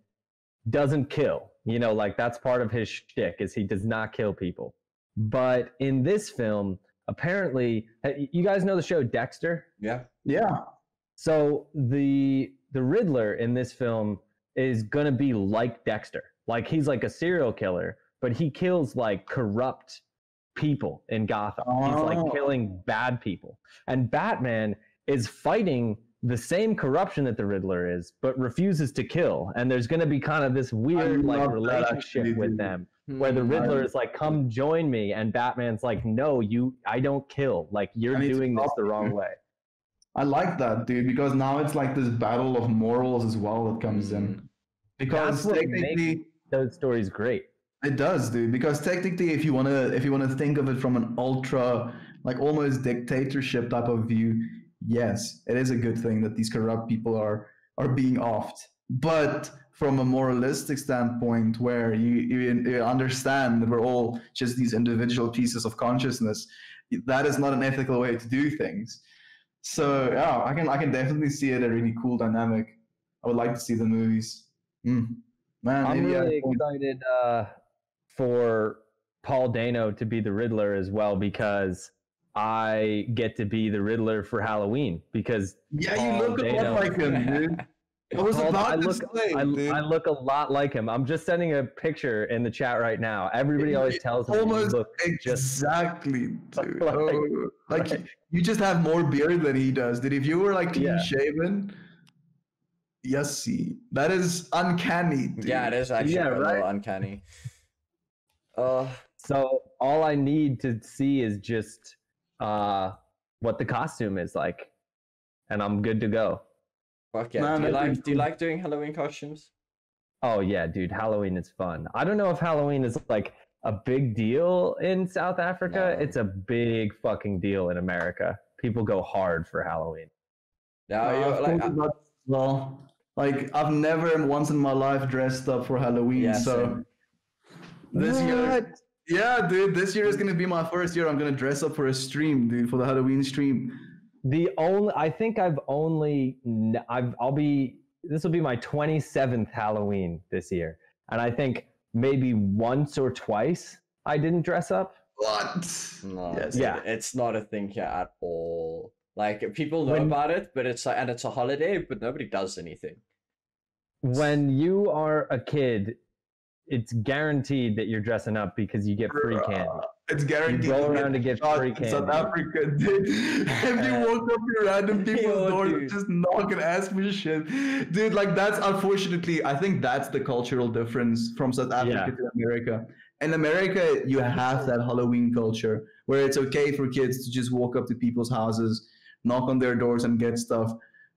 doesn't kill. Like that's part of his shtick is he does not kill people. But in this film, apparently, you guys know the show Dexter? Yeah. So the Riddler in this film is gonna be like Dexter. Like he's like a serial killer, but he kills like corrupt people in Gotham. He's like killing bad people. And Batman is fighting the same corruption that the Riddler is, but refuses to kill. And there's gonna be kind of this weird like relationship with them. Where the Riddler is like, come join me, and Batman's like, no, I don't kill. Like, you're doing this the wrong way. I like that, dude, because now it's like this battle of morals as well that comes in. Because that's what makes those stories great. It does, dude. Because technically, if you wanna think of it from an ultra, like almost dictatorship type of view, yes, it is a good thing that these corrupt people are being offed. But from a moralistic standpoint, where you understand that we're all just these individual pieces of consciousness, that is not an ethical way to do things. So yeah, I can definitely see it a really cool dynamic. I would like to see the movies. Man, I'm really excited for Paul Dano to be the Riddler as well, because I get to be the Riddler for Halloween. Because yeah, Paul you look a Dano, lot like him, dude. I look a lot like him. I'm just sending a picture in the chat right now. Everybody always tells me almost you look exactly, dude. Like you just have more beard than he does, dude. If you were like clean shaven, yes, see, that is uncanny, dude. Yeah, it is actually a little uncanny. So all I need to see is just what the costume is like, and I'm good to go. Fuck yeah. Do you like doing Halloween costumes? Oh yeah, dude, Halloween is fun. I don't know if Halloween is like a big deal in South Africa. No. It's a big fucking deal in America. People go hard for Halloween. Yeah, like I've never once in my life dressed up for Halloween. Yeah, so this year, yeah, dude, this year is gonna be my first year. I'm gonna dress up for a stream, dude, for the Halloween stream. I think this will be my 27th Halloween this year. And I think maybe once or twice I didn't dress up. What? No, it's not a thing here at all. Like people know about it, but it's a holiday, but nobody does anything. When you are a kid, it's guaranteed that you're dressing up because you get free candy. It's guaranteed. You go around to get free candy. South Africa, dude. If you walk up to random people's doors and just knock and ask for shit, dude, like that's unfortunately, I think that's the cultural difference from South Africa to America. In America, you have that Halloween culture where it's okay for kids to just walk up to people's houses, knock on their doors, and get stuff.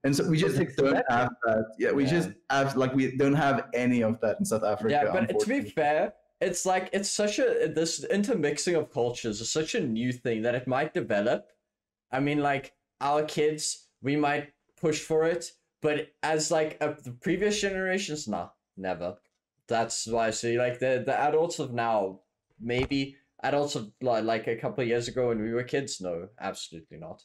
And so we just don't have that. Yeah, we just have we don't have any of that in South Africa. Yeah, but to be fair, it's like it's such this intermixing of cultures is such a new thing that it might develop. I mean, like our kids, we might push for it, but as like the previous generations, nah, never. That's why I see like the adults of now, maybe adults of like a couple of years ago when we were kids, no, absolutely not.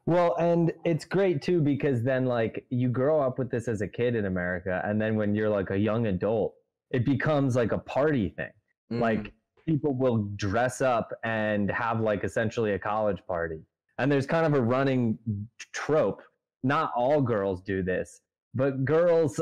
Well, and it's great too because then like you grow up with this as a kid in America, and then when you're like a young adult, it becomes like a party thing. Like people will dress up and have like essentially a college party. And there's kind of a running trope. Not all girls do this, but girls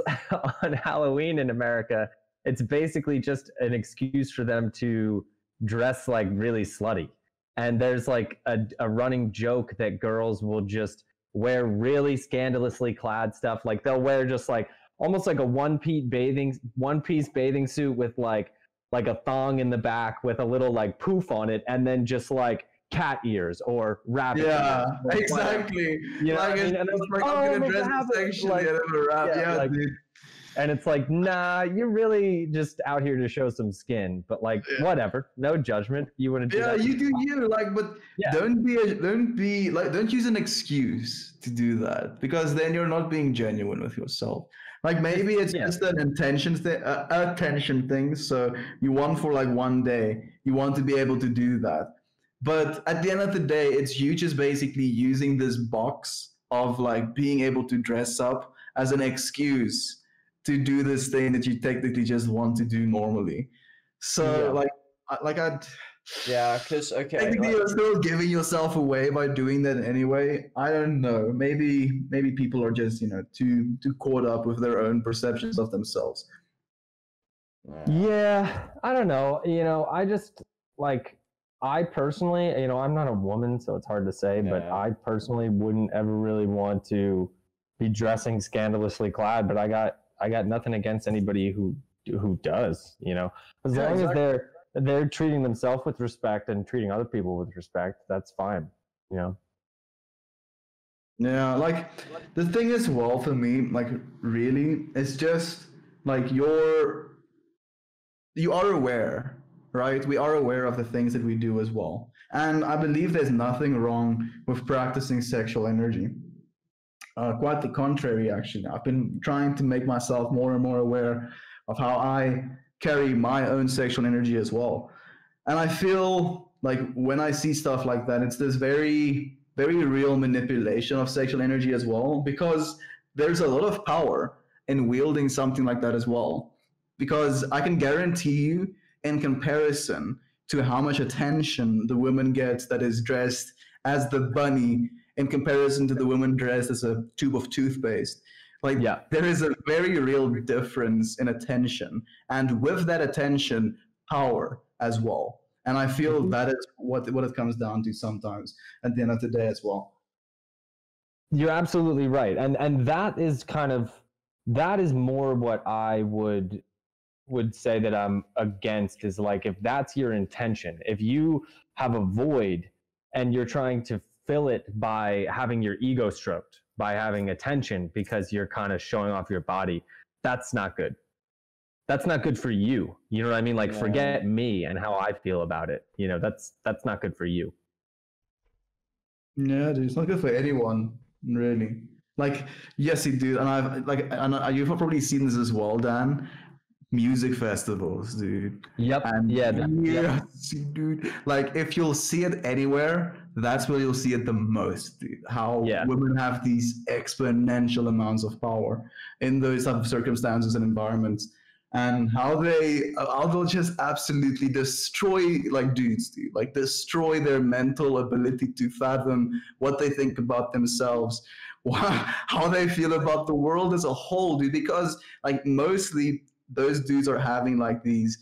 on Halloween in America, it's basically just an excuse for them to dress like really slutty. And there's like a running joke that girls will just wear really scandalously clad stuff. Like they'll wear just like almost like a one-piece bathing suit with like a thong in the back with a little like poof on it, and then just like cat ears or rabbit ears. Yeah, exactly. You know what I mean? And it's like, I'm gonna dress sexually dude. And it's like, nah, you're really just out here to show some skin, but like, whatever, no judgment. You wouldn't do that. Yeah, you do you, like, but don't use an excuse to do that, because then you're not being genuine with yourself. Like maybe it's just an attention thing. So you want for like one day, you want to be able to do that. But at the end of the day, it's you just basically using this box of like being able to dress up as an excuse to do this thing that you technically just want to do normally. So technically you're still giving yourself away by doing that anyway. I don't know. Maybe people are just too caught up with their own perceptions of themselves. Yeah, I don't know. I just like I personally, I'm not a woman, so it's hard to say, but I personally wouldn't ever really want to be dressing scandalously clad. But I got nothing against anybody who does, as long as they're treating themselves with respect and treating other people with respect, that's fine, Yeah, like the thing is, well, for me, like really, it's just like you are aware, right? We are aware of the things that we do as well. And I believe there's nothing wrong with practicing sexual energy. Quite the contrary, actually. I've been trying to make myself more and more aware of how I carry my own sexual energy as well. And I feel like when I see stuff like that, it's this very, very real manipulation of sexual energy as well, because there's a lot of power in wielding something like that as well. Because I can guarantee you, in comparison to how much attention the woman gets that is dressed as the bunny in comparison to the woman dressed as a tube of toothpaste. Like, there is a very real difference in attention, and with that attention, power as well. And I feel that is what it comes down to sometimes at the end of the day as well. You're absolutely right, and that is more what I would say that I'm against, is like, if that's your intention, if you have a void and you're trying to fill it by having your ego stroked, by having attention because you're kind of showing off your body, that's not good. That's not good for you. You know what I mean? Like, forget me and how I feel about it. You know, that's not good for you. Yeah, dude, it's not good for anyone, really. Like, yes, dude, and you've probably seen this as well, Dan. Music festivals, dude. Yep. And dude. Like, if you'll see it anywhere, that's where you'll see it the most, dude. How women have these exponential amounts of power in those type of circumstances and environments, and how they'll just absolutely destroy, like, dudes, dude. Like, destroy their mental ability to fathom what they think about themselves, how they feel about the world as a whole, dude. Because, like, mostly those dudes are having, like, these,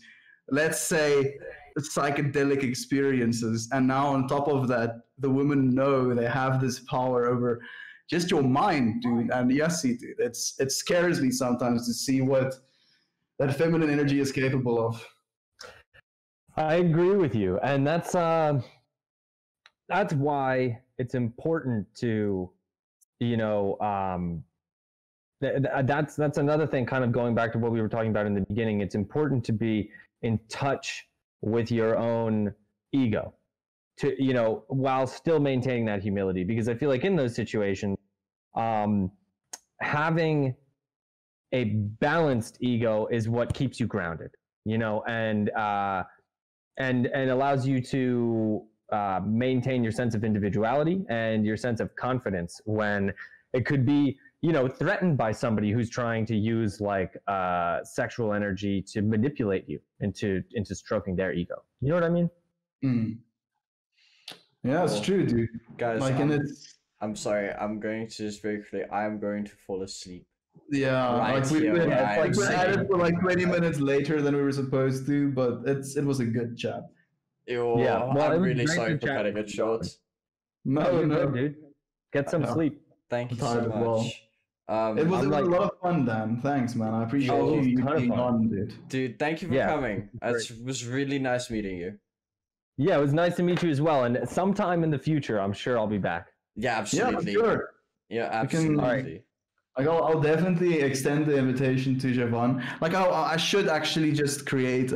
let's say, psychedelic experiences, and now on top of that, the women know they have this power over just your mind, dude. And yes, dude, it scares me sometimes to see what that feminine energy is capable of. I agree with you, and that's why it's important to, you know, that's another thing, kind of going back to what we were talking about in the beginning. It's important to be in touch with your own ego, to, you know, while still maintaining that humility, because I feel like in those situations, having a balanced ego is what keeps you grounded, you know, and allows you to maintain your sense of individuality and your sense of confidence when it could be, you know, threatened by somebody who's trying to use, like, sexual energy to manipulate you into stroking their ego. You know what I mean? Mm. Yeah, it's true, dude. Guys, like, I'm sorry. I'm going to just very quickly. I'm going to fall asleep. Yeah, Right, like we're at it for like 20 minutes later than we were supposed to, but it was a good chat. Yeah, well, I'm really sorry for cutting it short. No, dude. Get some sleep. Thank you so much. It was a lot of fun, Dan. Thanks, man. I appreciate you being on, dude. Dude, thank you for coming. It was really nice meeting you. Yeah, it was nice to meet you as well. And sometime in the future, I'm sure I'll be back. Yeah, absolutely. Yeah, sure. Yeah, absolutely. Like, I'll definitely extend the invitation to Javon. Like, I should actually just create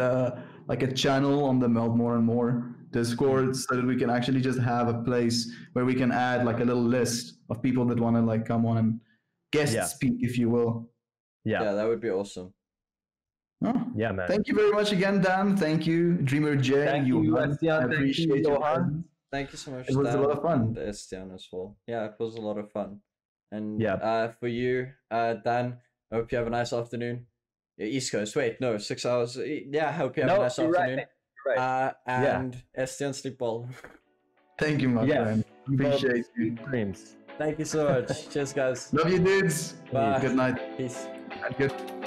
like a channel on the Meld More and More Discord, so that we can actually just have a place where we can add, like, a little list of people that want to, like, come on and guest speak, if you will. Yeah, that would be awesome. Oh, yeah, man. Thank you very much again, Dan. Thank you, Dreamer J. Thank you, Estiaan. I appreciate you. Thank you so much. It was a lot of fun. And Estiaan as well. Yeah, it was a lot of fun. And for you, Dan, I hope you have a nice afternoon. East Coast. Wait, no, 6 hours. Yeah, I hope you have a nice afternoon. Right. And Estiaan, sleep well. Thank you, my friend. Appreciate you. Dreams. Thank you so much. Cheers, guys. Love you, dudes. Bye. Good night. Peace. And good.